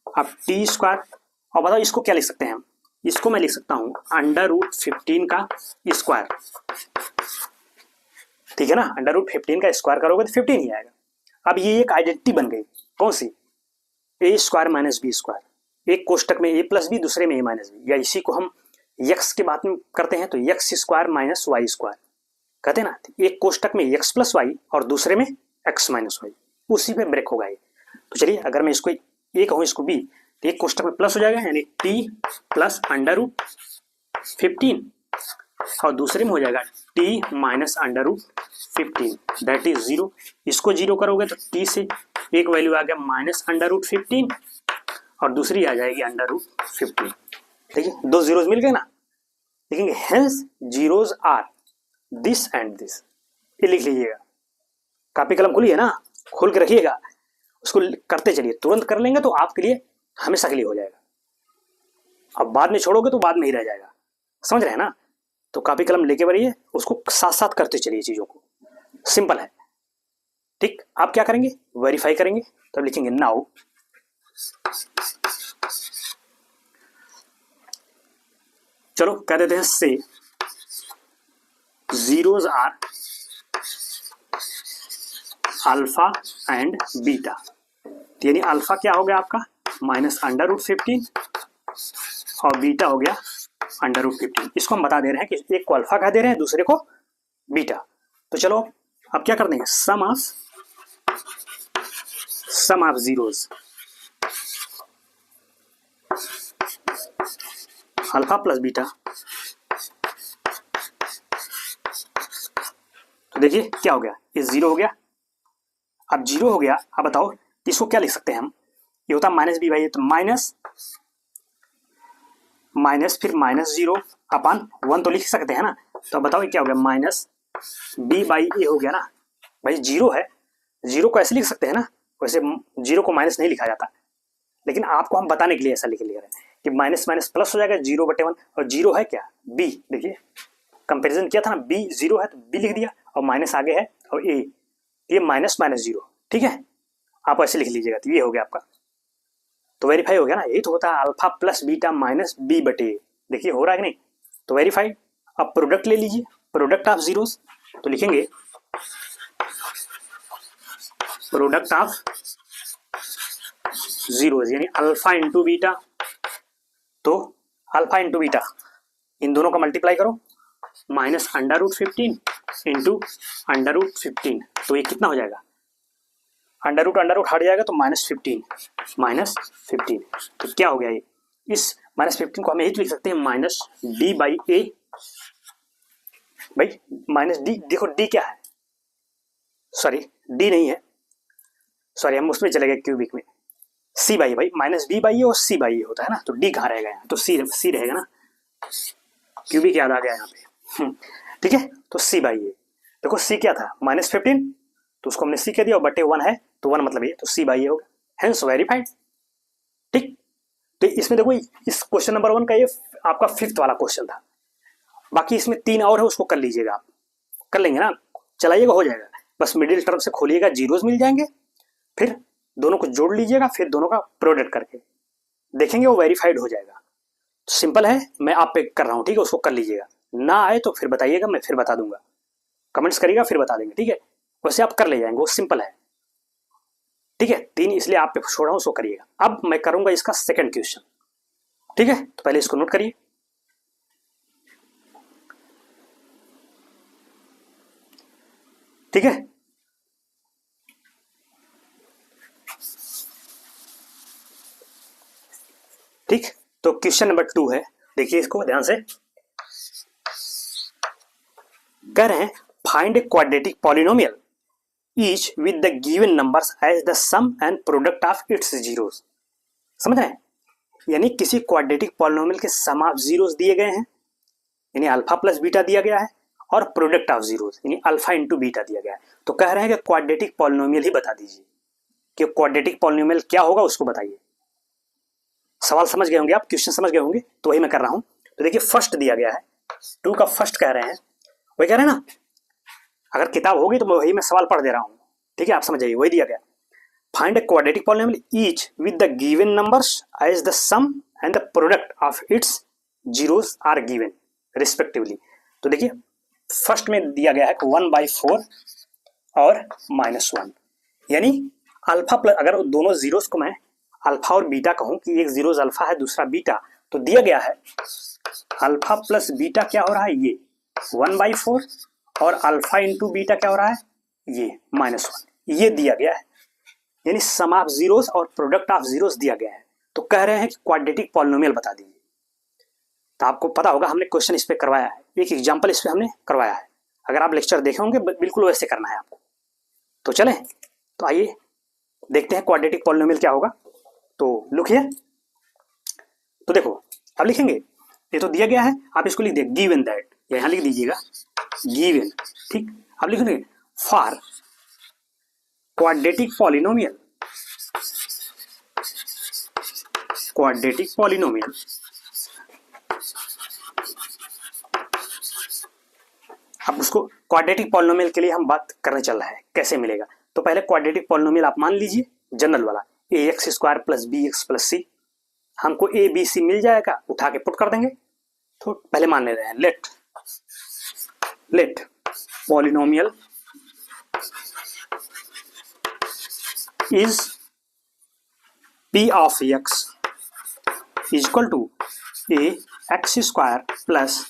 अब टी स्क्वायर, और बताओ इसको क्या लिख सकते हैं हम, इसको मैं लिख सकता हूं √15 का स्क्वायर, ठीक है ना, √15 का स्क्वायर करोगे तो 15 ही आएगा। अब ये एक आइडेंटिटी बन गई, कौन सी, ए स्क्वायर माइनस बी स्क्वायर, एक कोष्टक में ए प्लस बी, दूसरे में ए माइनस बी, या इसी को हम एक्स के बात में करते हैं तो x square minus y square कहते हैं ना, एक कोष्टक में एक्स प्लस वाई और दूसरे में एक्स माइनस वाई, उसी पे ब्रेक होगा ये। तो चलिए अगर मैं इसको ए कहूँ इसको बी, तो एक कोष्टक में प्लस हो जाएगा, यानी टी प्लस √15, और दूसरे में हो जाएगा टी माइनस √15 दैट इज 0। इसको 0 करोगे तो टी से एक वैल्यू आ गया -√15 और दूसरी आ जाएगी √15। देखिए दो जीरोज मिल गए ना, लिखेंगे hence zeros are this and this, ये लिख लीजिएगा, कॉपी कलम खुली है ना, खोल के रखिएगा, उसको करते चलिए, तुरंत कर लेंगे तो आपके लिए हमेशा के लिए हो जाएगा, अब बाद में छोड़ोगे तो बाद में ही रह जाएगा, समझ रहे हैं ना। तो कॉपी कलम लेके बढ़िए, उसको साथ साथ करते चलिए चीजों को, सिंपल है। ठीक, आप क्या करेंगे, वेरीफाई करेंगे, तब लिखेंगे नाउ चलो कह देते हैं say zeros are alpha and beta, यानी अल्फा क्या हो गया आपका -√15 और बीटा हो गया √15। इसको हम बता दे रहे हैं कि एक को अल्फा कह दे रहे हैं, दूसरे को बीटा। तो चलो अब क्या कर देंगे, sum of zeros alpha plus beta, तो देखिए क्या हो गया, ये 0 हो गया। अब 0 हो गया, अब बताओ इसको क्या लिख सकते हैं हम, ये होता माइनस बी बाई, तो माइनस फिर -0 अपन 1 तो लिख सकते हैं ना, तो अब बताओ ये क्या हो गया, -b बाई ए हो गया ना, भाई 0 है, 0 को ऐसे लिख सकते हैं ना, वैसे 0 को माइनस नहीं लिखा जाता, लेकिन आपको हम बताने के लिए ऐसा लिख लिया है कि माइनस माइनस प्लस हो जाएगा 0/1, और 0 है क्या b, देखिए कंपैरिजन किया था ना, b 0 है तो b लिख दिया, और माइनस आगे है और a, ये -0, ठीक है, आप ऐसे लिख लीजिएगा, तो ये हो गया आपका, तो वेरीफाई हो गया ना, यही तो होता है alpha plus beta minus b बटे, देखिए हो रहा है कि नहीं, तो वेरीफाई। अब प्रोडक्ट ले लीजिए, प्रोडक्ट ऑफ जीरोस, तो लिखेंगे प्रोडक्ट ऑफ जीरोस यानी अल्फा इंटू बीटा, तो अल्फा इंटू बीटा इन दोनों का मल्टीप्लाई करो, -√15 इंटू √15, तो ये कितना हो जाएगा, अंडर रूट हट जाएगा तो -15, तो क्या हो गया ये, इस -15 को हम यही लिख सकते हैं -d बाई ए, भाई -d, देखो d क्या है, सॉरी d नहीं है, सॉरी हम उसमें चले गए क्यूबिक में, c बाई, भाई -b बाई ए और c बाई ए होता है ना, तो d कहाँ रहेगा यहाँ, तो c रहेगा ना, क्यूबिक याद आ गया यहाँ पे, ठीक है, तो c बाई ए, देखो c क्या था -15, तो उसको हमने c कह दिया और बटे 1 है तो 1 मतलब ये, तो c बाई ए होगा, हेंस वेरीफाइड। ठीक, तो इसमें देखो इस क्वेश्चन नंबर 1 का ये आपका 5th वाला क्वेश्चन था। बाकी इसमें 3 और है, उसको कर लीजिएगा आप, कर लेंगे ना, चलाइएगा, हो जाएगा। बस मिडिल टर्म से खोलिएगा, जीरोस मिल जाएंगे, फिर दोनों को जोड़ लीजिएगा, फिर दोनों का प्रोडक्ट करके देखेंगे वो वेरीफाइड हो जाएगा। तो सिंपल है, मैं आप पे कर रहा हूँ, ठीक है, उसको कर लीजिएगा। ना आए तो फिर बताइएगा, मैं फिर बता दूंगा, कमेंट्स करिएगा फिर बता देंगे, ठीक है। वैसे आप कर ले जाएंगे, वो सिंपल है, ठीक है। 3 इसलिए आप पे छोड़ रहा हूँ, उसको करिएगा। अब मैं करूंगा इसका सेकंड क्वेश्चन, ठीक है। तो पहले इसको नोट करिए, ठीक है। ठीक, तो क्वेश्चन नंबर 2 है, देखिए इसको ध्यान से। कह रहे हैं find a quadratic polynomial each with the given numbers as the sum and product of its zeros. समझ रहे हैं, यानी किसी क्वाड्रेटिक पॉलिनोमियल के सम ऑफ जीरोस दिए गए हैं, यानी अल्फा प्लस बीटा दिया गया है, और प्रोडक्ट ऑफ जीरोस यानी अल्फा इंटू बीटा दिया गया है। तो कह रहे हैं कि क्वाड्रेटिक पॉलिनोमियल ही बता दीजिए, कि क्वाड्रेटिक पॉलिनोमियल क्या होगा उसको बताइए। सवाल समझ गए होंगे आप, क्वेश्चन समझ गए होंगे, तो वही मैं कर रहा हूं। तो देखिए फर्स्ट दिया गया है, 2 का फर्स्ट कह रहे हैं, वही कह रहे हैं ना, अगर किताब होगी तो वही मैं सवाल पढ़ दे रहा हूं, ठीक है, आप समझ जाइए, वही दिया गया। Find a quadratic polynomial each with the given numbers as the sum and the product of its zeros are given respectively. तो देखिए फर्स्ट में दिया गया है 1/4 और -1, यानी अल्फा प्लस, अगर दोनों जीरोस को मैं अल्फा और बीटा कहूं कि एक जीरोस अल्फा है दूसरा बीटा, तो दिया गया है अल्फा प्लस बीटा क्या हो रहा है, ये 1/4, और अल्फा इंटू बीटा क्या हो रहा है, ये -1, ये दिया गया है, यानी सम ऑफ जीरोस और प्रोडक्ट ऑफ जीरोस दिया गया है। तो कह रहे हैं कि क्वाड्रेटिक पॉलिनोमियल बता दीजिए। तो आपको पता होगा हमने क्वेश्चन इस पे करवाया है, एक एग्जांपल इस पे हमने करवाया है, अगर आप लेक्चर देखे होंगे बिल्कुल वैसे करना है आपको। तो चलें, तो आइए देखते हैं क्वाड्रेटिक पॉलिनोमियल क्या होगा। तो लुक हियर, तो देखो अब लिखेंगे, ये तो दिया गया है, आप इसको लिख दिए गिवन दैट, यहां लिख दीजिएगा गिवन, ठीक। अब लिखेंगे for quadratic polynomial, quadratic polynomial अब उसको क्वाड्रेटिक पॉलिनोमियल के लिए हम बात करने चल रहा है कैसे मिलेगा। तो पहले क्वाड्रेटिक पॉलिनोमियल आप मान लीजिए जनरल वाला, ax² प्लस bx प्लस सी, हमको a b c मिल जाएगा, उठा के पुट कर देंगे। तो पहले मान ले रहे हैं, let polynomial is p of x is equal to ax² plus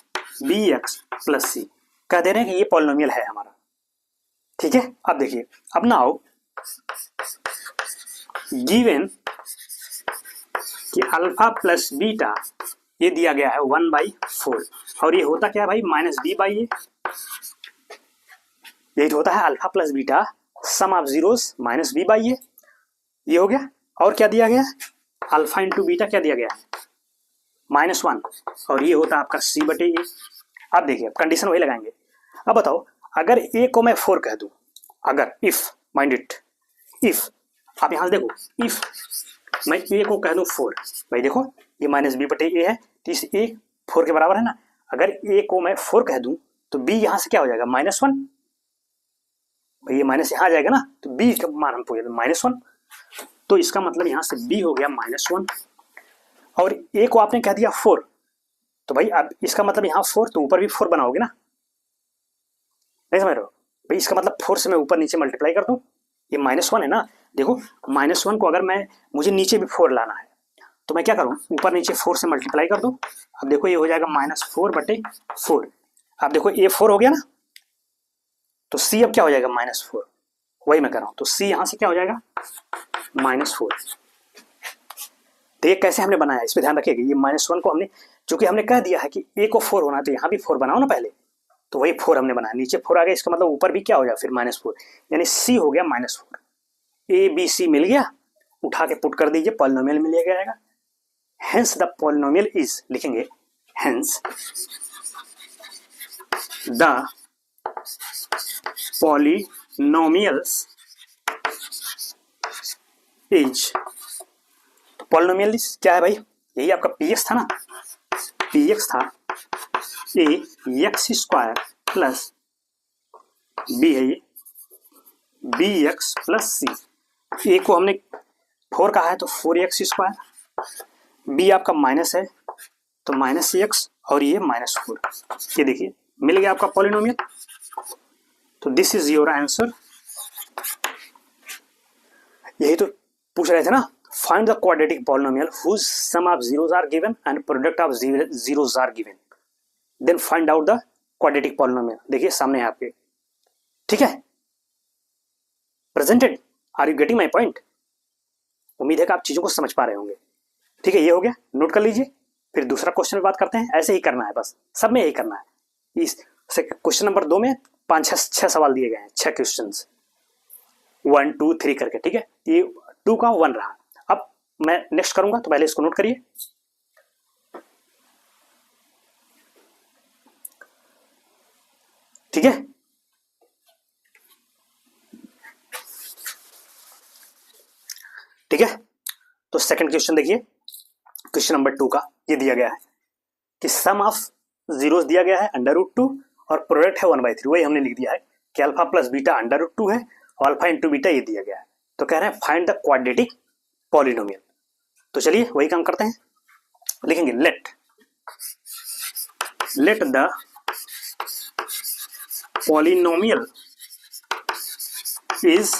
bx plus c, कह दे रहे हैं कि ये पॉलिनोमियल है हमारा, ठीक है। अब देखिए, अब नाउ गिवन कि अल्फा प्लस बीटा ये दिया गया है 1/4, और ये होता क्या है भाई, -b/a, यही होता है alpha plus beta some of zeros -b/a, ये हो गया। और क्या दिया गया, अल्फा इंटू बीटा क्या दिया गया, -1, और ये होता है आपका c/a। अब देखिए कंडीशन वही लगाएंगे। अब बताओ, अगर a को मैं 4 कह दूं, अगर इफ माइंड इट, इफ आप यहां से देखो, इफ मैं a को कह दूं 4, भाई देखो ये -b/a है, तो इस a 4 के बराबर है ना। अगर a को मैं 4 कह दूं तो b यहां से क्या हो जाएगा, -1, भाई ये माइनस यहां आ जाएगा ना, तो b का मान हम पूछे -1, तो इसका मतलब यहां से b हो गया -1, और a को आपने कह दिया 4, तो भाई अब इसका मतलब यहाँ 4, तो ऊपर भी 4 बनाओगे ना, नहीं समझ रहे हो भाई, इसका मतलब 4 से मैं ऊपर नीचे मल्टीप्लाई कर दूं, ये -1 है ना, देखो -1 को अगर मैं, मुझे नीचे भी 4 लाना है, तो मैं क्या करूं, ऊपर नीचे 4 से मल्टीप्लाई कर दूं। अब देखो ये हो जाएगा -4/4, अब देखो a 4 हो गया ना, तो c अब क्या हो जाएगा, -4, वही मैं कर रहा हूं, तो c यहां से क्या हो जाएगा, -4। तो ये कैसे हमने बनाया, इस पर ध्यान रखिएगा, ये -1 को हमने, चूंकि हमने कह दिया है कि a को 4 होना है, तो यहाँ भी 4 बनाओ ना पहले, तो वही 4 हमने बनाया, नीचे 4 आ गया, इसका मतलब ऊपर भी क्या हो जाएगा फिर -4, यानी c हो गया -4, a b c मिल गया, उठा के पुट कर दीजिए, पॉलिनोमियल मिल जाएगा। हेंस द पॉलिनोमियल इज, लिखेंगे हेंस द पॉलिनोमियल्स इज, तो पॉलिनोमियल क्या है भाई, यही आपका पी एक्स था ना, पी एक्स था a x square plus B है ये बी एक्स प्लस सी। ए को हमने 4 कहा है तो 4x स्क्वायर, बी आपका माइनस है तो माइनस एक्स और ये -4। ये देखिए मिल गया आपका पॉलिनोमियल। तो दिस इज योर आंसर। यही तो पूछ रहे थे ना, find the quadratic polynomial whose sum of zeros are given and product of zeros are given, then find out the quadratic polynomial. देखिए सामने है आपके, ठीक है, presented. Are you getting my point? उम्मीद है कि आप चीजों को समझ पा रहे होंगे। ठीक है, ये हो गया, नोट कर लीजिए। फिर दूसरा क्वेश्चन में बात करते हैं। ऐसे ही करना है, बस सब में यही करना है। इस क्वेश्चन नंबर 2 में 5-6 सवाल दिए गए हैं, 6 क्वेश्चन 1 2 3 करके। ठीक है, ये 2 का 1 रहा। अब मैं नेक्स्ट करूंगा तो पहले इसको नोट करिए। ठीक है, ठीक है। तो सेकंड क्वेश्चन देखिए, क्वेश्चन नंबर 2 का ये दिया गया है कि सम ऑफ जीरोस दिया गया है √2 और प्रोडक्ट है 1/3। वही हमने लिख दिया है कि अल्फा प्लस बीटा √2 है और अल्फा इंटू बीटा ये दिया गया है। तो कह रहे हैं फाइंड द क्वाड्रेटिक पॉलिनोमियल। तो चलिए वही काम करते हैं, लिखेंगे लेट द पॉलिनोमियल इज,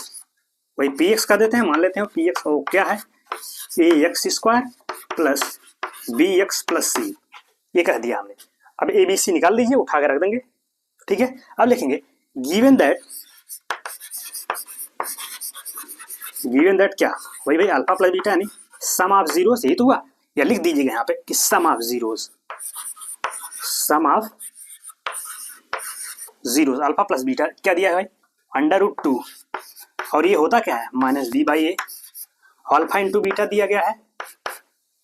वही पी एक्स का देते हैं, मान लेते हैं पी एक्स क्या है, a x square plus b x plus c. ये कह दिया हमने। अब ए बी सी निकाल लीजिए, उठा के रख देंगे। ठीक है, अब लिखेंगे गिवन दैट क्या, वही भाई अल्फा प्लस बीटा यानी सम ऑफ जीरोस, यही तो हुआ। या लिख दीजिएगा यहाँ पे कि sum of zeros alpha plus beta क्या दिया है भाई, √2 और ये होता क्या है -b/a। अल्फा इंटू बीटा दिया गया है,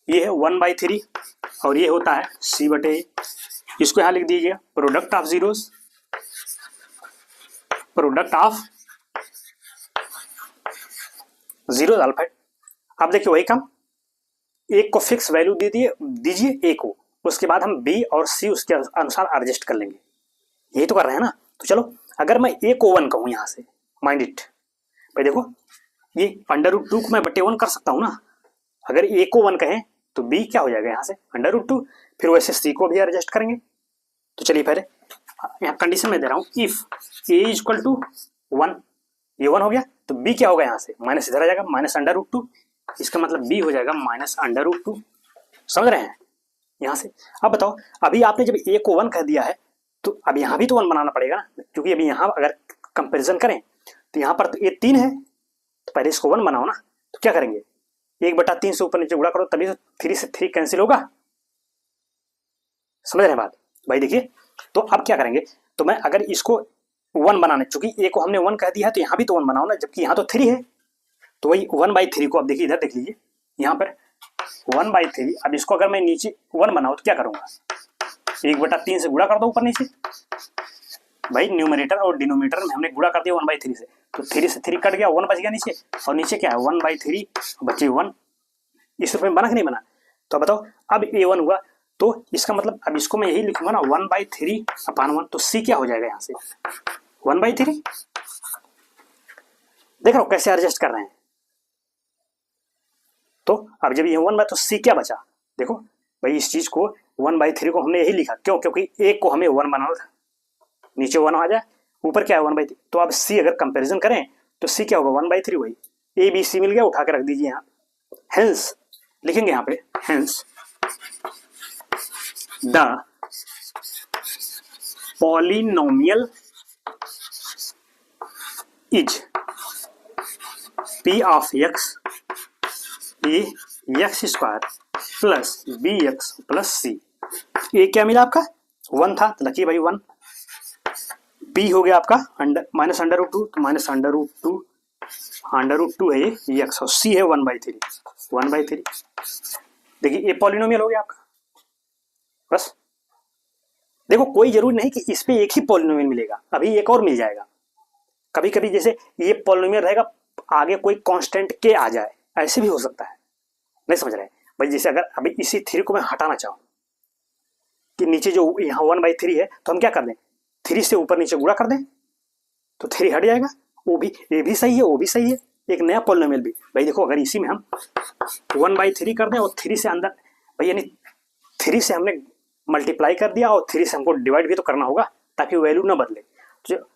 ये है 1/3 और ये होता है c/a। इसको यहां लिख दीजिए प्रोडक्ट ऑफ जीरोस, अल्फा। अब देखिए वही काम, एक को फिक्स वैल्यू दीजिए ए को, उसके बाद हम बी और सी उसके अनुसार एडजस्ट कर लेंगे। यही तो कर रहे हैं ना। तो चलो, अगर मैं ए को 1 कहूं यहां से, माइंड इट भाई, देखो ये √2 को मैं बटे 1 कर सकता हूं ना। अगर ए को 1 कहें तो बी क्या हो जाएगा यहाँ से √2, फिर वैसे सी को भी एडजस्ट करेंगे। तो चलिए पहले यहाँ कंडीशन में दे रहा हूँ, if a is equal to 1, ये 1 हो गया तो बी क्या होगा, यहाँ से माइनस इधर आ जाएगा -√2, इसका मतलब बी हो जाएगा -√2। समझ रहे हैं यहाँ से। अब बताओ, अभी आपने जब ए को 1 कह दिया है तो अब यहाँ भी तो 1 बनाना पड़ेगा ना, क्योंकि अभी यहाँ अगर कंपेरिजन करें तो यहाँ पर तो ए 3 है, तो पहले इसको 1 बनाओ ना। तो क्या करेंगे, 1/3 से ऊपर नीचे गुणा करो, तभी तो 3 से 3 कैंसिल होगा। समझ रहे हैं बात भाई? देखिए, तो अब क्या करेंगे, तो मैं अगर इसको 1 बनाना, चूंकि ए को हमने 1 कह दिया है तो यहाँ भी तो 1 बनाओ ना, जबकि यहाँ तो 3 है। तो वही 1/3 को, अब देखिए इधर देख लीजिए, यहाँ पर 1/3। अब इसको अगर मैं नीचे 1 बनाऊँ तो क्या करूँगा, 1/3 से गुणा कर दो ऊपर नीचे। भाई न्यूमरेटर और डिनोमिनेटर में हमने गुणा कर दिया 1/3 से, तो 3 से 3 कट गया, 1 बच गया नीचे, और नीचे क्या है 1/3 बचे 1। इस रूप में बना कि नहीं बना? तो बताओ, अब A1 हुआ तो इसका मतलब अब इसको मैं यही लिखूंगा ना 1/3/1, तो C क्या हो जाएगा यहाँ से 1/3। देख रहे हो कैसे एडजस्ट कर रहे हैं। तो अब जब ये 1 तो C क्या बचा, देखो भाई इस चीज को 1/3 को हमने यही लिखा, क्यों, क्योंकि A को हमें 1 बनाना था, नीचे 1 आ जाए, ऊपर क्या है 1/3। तो अब C अगर कंपैरिजन करें तो C क्या होगा 1/3, वही A B C मिल गया, उठा के रख दीजिए यहाँ। हेंस लिखेंगे यहाँ पे, hence the polynomial is P of x a x square plus b x plus c. ए क्या मिला आपका 1 था, तो लकी भाई 1। बी हो गया आपका -√2, तो -√2 है ये एक्स, और सी है 1/3। देखिए ये पॉलिनोमियल हो गया आपका। बस देखो, कोई जरूरी नहीं कि इस पे एक ही पॉलिनोमियल मिलेगा, अभी एक और मिल जाएगा। कभी कभी जैसे ये पॉलिनोमियल रहेगा, आगे कोई कांस्टेंट के आ जाए, ऐसे भी हो सकता है, नहीं समझ रहे भाई। जैसे अगर अभी इसी थ्री को मैं हटाना चाहूँ कि नीचे जो यहाँ 1/3 है, तो हम क्या कर दें, 3 से ऊपर नीचे गुणा कर दें तो 3 हट जाएगा। वो भी, ये भी सही है, वो भी सही है, एक नया पॉलिनोमियल भी। भाई देखो अगर इसी में हम 1/3 कर दें और 3 से अंदर, भाई यानी 3 से हमने मल्टीप्लाई कर दिया और 3 से हमको डिवाइड भी तो करना होगा ताकि वैल्यू ना बदले।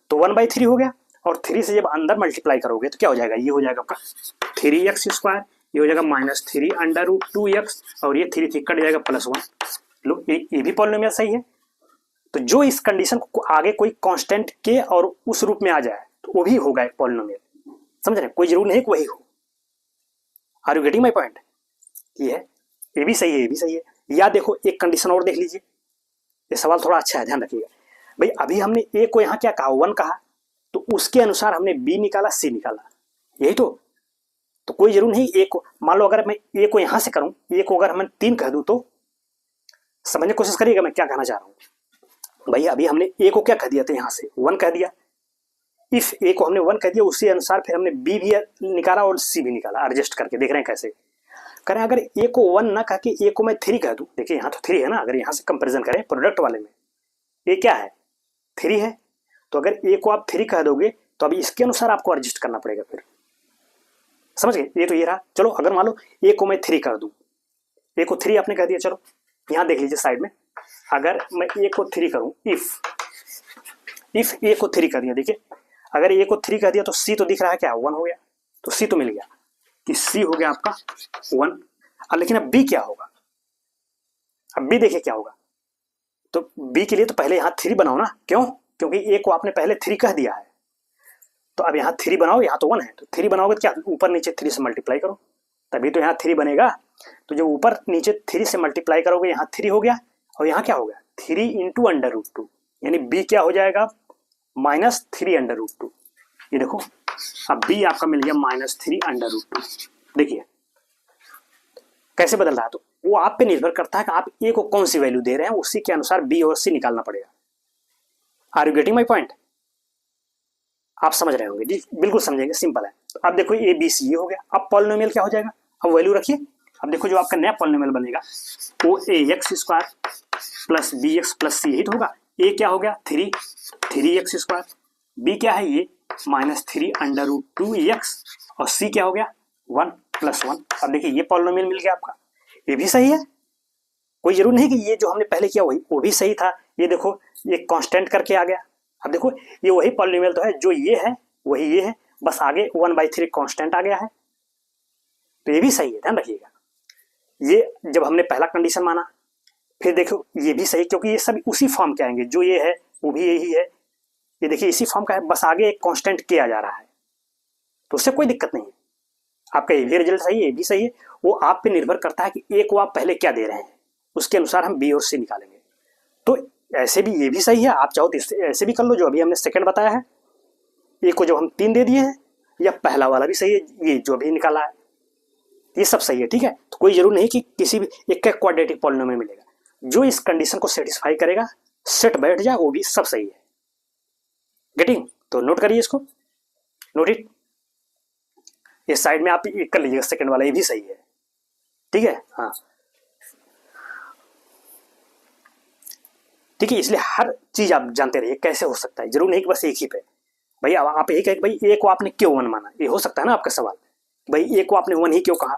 तो 1/3 हो गया और 3 से जब अंदर मल्टीप्लाई करोगे तो क्या हो जाएगा, ये हो जाएगा आपका 3x², ये हो जाएगा -3√2x और ये 3 कट जाएगा +1। लो ये भी पॉलिनोमियल सही है। तो जो इस कंडीशन को आगे कोई कांस्टेंट के और उस रूप में आ जाए तो वो भी होगा एक पॉलिनोमियल, समझ रहे हैं, कोई जरूर नहीं कि वही हो। Are you getting my point? ये है, ये भी सही है, ये भी सही है। या देखो एक कंडीशन और देख लीजिए, ये सवाल थोड़ा अच्छा है, ध्यान रखिएगा भाई। अभी हमने ए को यहाँ क्या कहा, 1 कहा, तो उसके अनुसार हमने बी निकाला, सी निकाला, यही तो कोई जरूर नहीं ए को, मान लो अगर मैं ए को यहां से करूं, ए को अगर मैं 3 कह दूं तो समझने की कोशिश करिएगा मैं क्या कहना चाह रहा हूं। भाई अभी हमने ए को क्या कह दिया था, यहां से 1 कह दिया। इफ ए को हमने 1 कह दिया, उसी अनुसार फिर हमने बी भी निकाला और सी भी निकाला, एडजस्ट करके देख रहे हैं कैसे करें। अगर ए को 1 ना कह के ए को मैं 3 कह दूं, देखिए यहाँ तो 3 है ना, अगर यहाँ से कंपेरिजन करें प्रोडक्ट वाले में, ए क्या है, 3 है, तो अगर ए को आप 3 कह दोगे तो अभी इसके अनुसार आपको एडजस्ट करना पड़ेगा फिर, समझ गए। ये तो ये रहा। चलो अगर मान लो ए को मैं 3 कर दूं, ए को 3 आपने कह दिया, चलो यहां देख लीजिए साइड में, अगर मैं ए को 3 करूं, इफ ए को 3 कर दिया, देखिए अगर ए को 3 कर दिया तो सी तो दिख रहा है क्या, 1 हो गया, तो सी तो मिल गया कि सी हो गया आपका 1। अब लेकिन अब बी क्या होगा, अब बी देखिए क्या होगा। तो बी के लिए तो पहले यहां 3 बनाओ ना, क्यों, क्योंकि ए को आपने पहले 3 कह दिया है, तो अब यहाँ 3 बनाओ, यहाँ तो 1 है, तो 3 बनाओगे तो क्या, ऊपर नीचे 3 से मल्टीप्लाई करो, तभी तो यहाँ 3 बनेगा। तो जब ऊपर नीचे 3 से मल्टीप्लाई करोगे, यहाँ 3 हो गया और यहाँ क्या हो गया, 3 × √2, यानी बी क्या हो जाएगा, -3√2। ये देखो अब बी आपका मिल गया -3√2। देखिए कैसे बदल रहा है, तो वो आप पे निर्भर करता है कि आप ए को कौन सी वैल्यू दे रहे हैं, उसी के अनुसार बी और सी निकालना पड़ेगा। Are you getting my point? आप समझ रहे होंगे जी, बिल्कुल समझेंगे, सिंपल है। तो अब देखो ए बी सी ये हो गया, अब पॉलिनोमियल क्या हो जाएगा, अब वैल्यू रखिए। अब देखो जो आपका नया पॉलिनोमियल बनेगा वो ax² + bx + c, यही तो होगा। ए क्या हो गया 3x², बी क्या है ये -3√2x और सी क्या हो गया 1 + 1। अब देखिए ये पॉलिनोमियल मिल गया आपका, ये भी सही है, कोई जरूर नहीं कि ये जो हमने पहले किया वही वो भी सही था। ये देखो ये कांस्टेंट करके आ गया। अब देखो ये वही पॉलिनोमियल तो है, जो ये है वही ये है, बस आगे 1/3 कांस्टेंट आ गया है, तो ये भी सही है, ध्यान रखिएगा। ये जब हमने पहला कंडीशन माना, फिर देखो ये भी सही, क्योंकि ये सब उसी फॉर्म के आएंगे, जो ये है वो भी यही है, ये देखिए इसी फॉर्म का है, बस आगे एक कांस्टेंट किया जा रहा है, तो उससे कोई दिक्कत नहीं है। आपका ये भी रिजल्ट सही है, ये भी सही है, वो आप पे निर्भर करता है कि ए को आप पहले क्या दे रहे हैं, उसके अनुसार हम बी और सी निकालेंगे। तो ऐसे भी ये भी सही है, आप चाहो तो ऐसे भी कर लो जो अभी हमने सेकंड बताया है, ए को जब हम 3 दे दिए हैं, या पहला वाला भी सही है, ये जो अभी निकाला है ये सब सही है, ठीक है। तो कोई जरूर नहीं कि किसी भी एक का क्वाड्रेटिक पॉलिनोमियल मिलेगा, जो इस कंडीशन को सेटिस्फाई करेगा, सेट बैठ जाए, वो भी सब सही है। गेटिंग? तो नोट करिए इसको, नोट इट। इस साइड में आप एक कर लीजिएगा, सेकंड वाला ये भी सही है, ठीक है। हाँ ठीक है, इसलिए हर चीज आप जानते रहिए कैसे हो सकता है, जरूर नहीं कि बस एक ही पे। भाई आप यही कहें भाई ए को आपने क्यों 1 माना, ये हो सकता है ना आपका सवाल, भाई ए को आपने 1 ही क्यों कहा,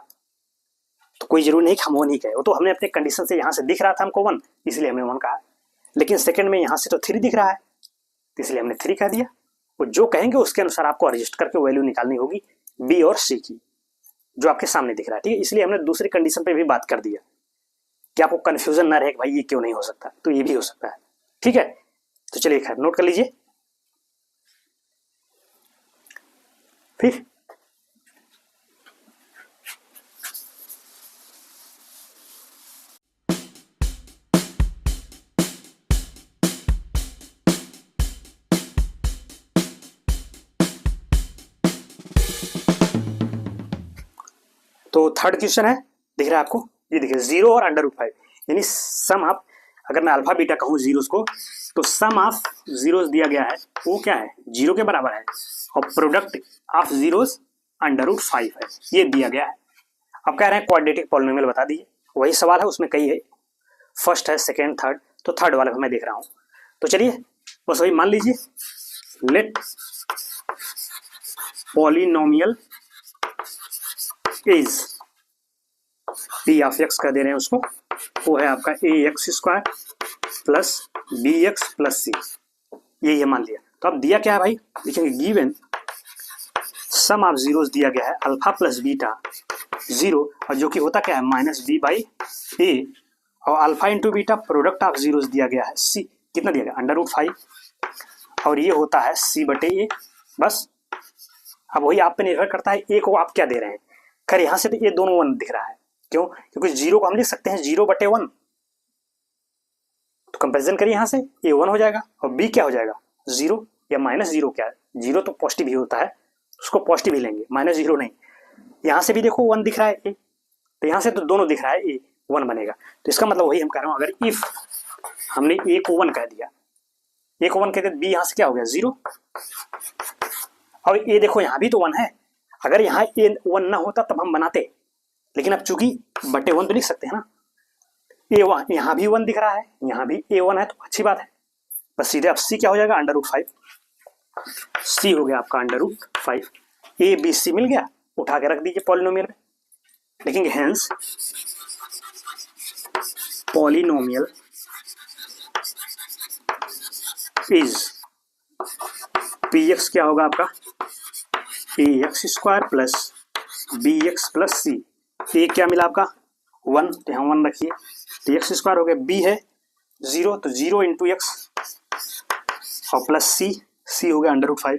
तो कोई जरूर नहीं कि हम 1 ही कहे, वो तो हमने अपने कंडीशन से यहाँ से दिख रहा था हमको 1, इसलिए हमने 1 कहा, लेकिन सेकंड में यहाँ से तो 3 दिख रहा है, तो इसलिए हमने 3 कह दिया। वो जो कहेंगे उसके अनुसार आपको एडजस्ट करके वैल्यू निकालनी होगी बी और सी की, जो आपके सामने दिख रहा है, ठीक है। इसलिए हमने दूसरी कंडीशन पे भी बात कर दिया कि आपको कंफ्यूजन ना रहे कि भाई ये क्यों नहीं हो सकता, तो ये भी हो सकता है, ठीक है। तो चलिए खैर नोट कर लीजिए। फिर तो थर्ड क्वेश्चन है, दिख रहा है आपको, ये देखिए 0 और √5, यानी सम ऑफ, अगर मैं अल्फा बीटा कहूँ जीरोस को, तो सम ऑफ जीरोस दिया गया है वो क्या है 0 के बराबर है, और प्रोडक्ट ऑफ जीरोस √5 है, ये दिया गया है। अब कह रहे हैं क्वाड्रेटिक पॉलिनोमियल बता दीजिए, वही सवाल है, उसमें कई है, फर्स्ट है, सेकेंड, थर्ड, तो थर्ड वाले को मैं देख रहा हूँ। तो चलिए बस वही मान लीजिए, let polynomial is p of x का दे रहे हैं उसको, वो है आपका a x square plus b x plus c, यही है मान लिया। तो अब दिया क्या है भाई, देखेंगे गिवन सम ऑफ जीरोस दिया गया है अल्फा प्लस बीटा जीरो, और जो कि होता क्या है माइनस बी बाई ए, और alpha into beta product of zeros दिया गया है सी, कितना दिया गया √5, और ये होता है सी बटे ए, बस। अब वही आप पे निर्भर करता है ए को आप क्या दे रहे हैं। खैर यहाँ से तो ए दोनों 1 दिख रहा है, क्यों, क्योंकि जीरो को हम लिख सकते हैं 0/1, तो कंपेरिजन करिए यहाँ से, ए 1 हो जाएगा और बी क्या हो जाएगा 0 या -0, क्या है 0 तो पॉजिटिव ही होता है, उसको पॉजिटिव ही लेंगे, -0 नहीं। यहाँ से भी देखो 1 दिख रहा है ए, तो यहाँ से तो दोनों दिख रहा है, ए 1 बनेगा। तो इसका मतलब वही हम कह रहे हैं, अगर इफ हमने ए को 1 कह दिया, ए को 1 कहते बी यहाँ से क्या हो गया 0, और ए देखो यहाँ भी तो 1 है, अगर यहाँ ए 1 ना होता तब हम बनाते, लेकिन अब चूंकि बटे 1 तो लिख सकते हैं ना, ए 1 यहाँ भी 1 दिख रहा है, यहाँ भी ए 1 है, तो अच्छी बात है, बस सीधे अब सी क्या हो जाएगा √5, सी हो गया आपका √5, ए बी सी मिल गया, उठा के रख दीजिए पॉलिनोमियल में, लिखेंगे hence polynomial is p x क्या होगा आपका a x square plus b x plus c, ए क्या मिला आपका 1, तो यहाँ 1 रखिए, तो एक्स स्क्वायर हो गया, बी है 0 तो 0 इंटू एक्स, और प्लस सी, सी हो गया √5,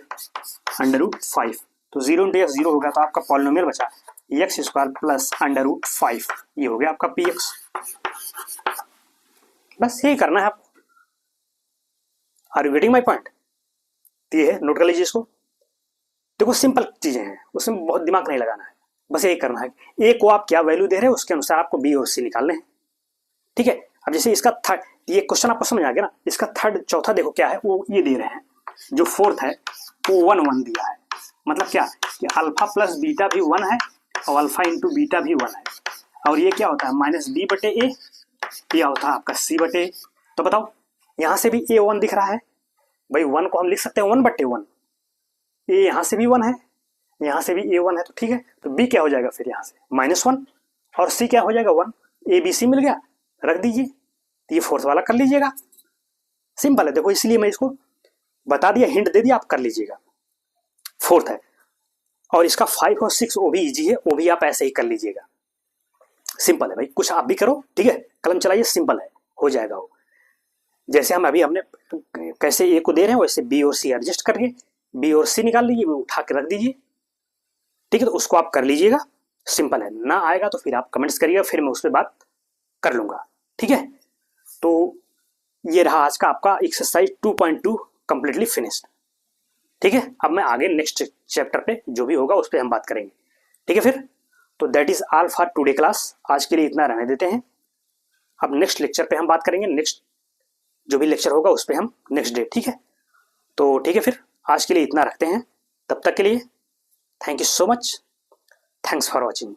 तो 0 इंटू एक्स 0 हो गया, तो आपका पॉलिनोमियल बचा एक्स स्क्वायर प्लस √5, ये हो गया आपका पी एक्स। बस यही करना है आपको। Are you getting my point? ये है, नोट कर लीजिए इसको। देखो सिंपल चीजें हैं, उसमें बहुत दिमाग नहीं लगाना है, बस यही करना है, ए को आप क्या वैल्यू दे रहे हैं उसके अनुसार आपको बी और सी निकालने हैं, ठीक है। अब जैसे इसका थर्ड, ये क्वेश्चन आपको समझ आ गया ना, इसका थर्ड चौथा देखो क्या है, वो ये दे रहे हैं, जो फोर्थ है वो 1 1 दिया है, मतलब क्या कि अल्फा प्लस बीटा भी 1 है और अल्फा इंटू बीटा भी 1 है, और ये क्या होता है -b बटे ए, यह होता है आपका c बटे। तो बताओ यहाँ से भी ए 1 दिख रहा है भाई, 1 को हम लिख सकते हैं 1/1, ए यहाँ से भी 1 है, यहाँ से भी a 1 है, तो ठीक है, तो b क्या हो जाएगा फिर यहाँ से -1, और c क्या हो जाएगा 1, ए बी सी मिल गया, रख दीजिए, तो ये फोर्थ वाला कर लीजिएगा, सिंपल है। देखो इसलिए मैं इसको बता दिया, हिंट दे दिया, आप कर लीजिएगा, फोर्थ है। और इसका 5 और 6 वो भी इजी है, वो भी आप ऐसे ही कर लीजिएगा, सिंपल है भाई, कुछ आप भी करो, ठीक है, कलम चलाइए, सिंपल है, हो जाएगा वो। जैसे हम अभी हमने कैसे ए को दे रहे हैं वैसे बी और सी एडजस्ट करके बी और सी निकाल लीजिए, उठा के रख दीजिए, ठीक है, तो उसको आप कर लीजिएगा, सिंपल है। ना आएगा तो फिर आप कमेंट्स करिएगा, फिर मैं उस पर बात कर लूंगा, ठीक है। तो ये रहा आज का आपका एक्सरसाइज 2.2 कंप्लीटली फिनिश्ड, ठीक है। अब मैं आगे नेक्स्ट चैप्टर पे जो भी होगा उस पर हम बात करेंगे, ठीक है। फिर तो that is all for today class, आज के लिए इतना रहने देते हैं। अब नेक्स्ट लेक्चर पे हम बात करेंगे, नेक्स्ट जो भी लेक्चर होगा उस पर हम नेक्स्ट डे, ठीक है। तो ठीक है, फिर आज के लिए इतना रखते हैं, तब तक के लिए thank you so much, thanks for watching.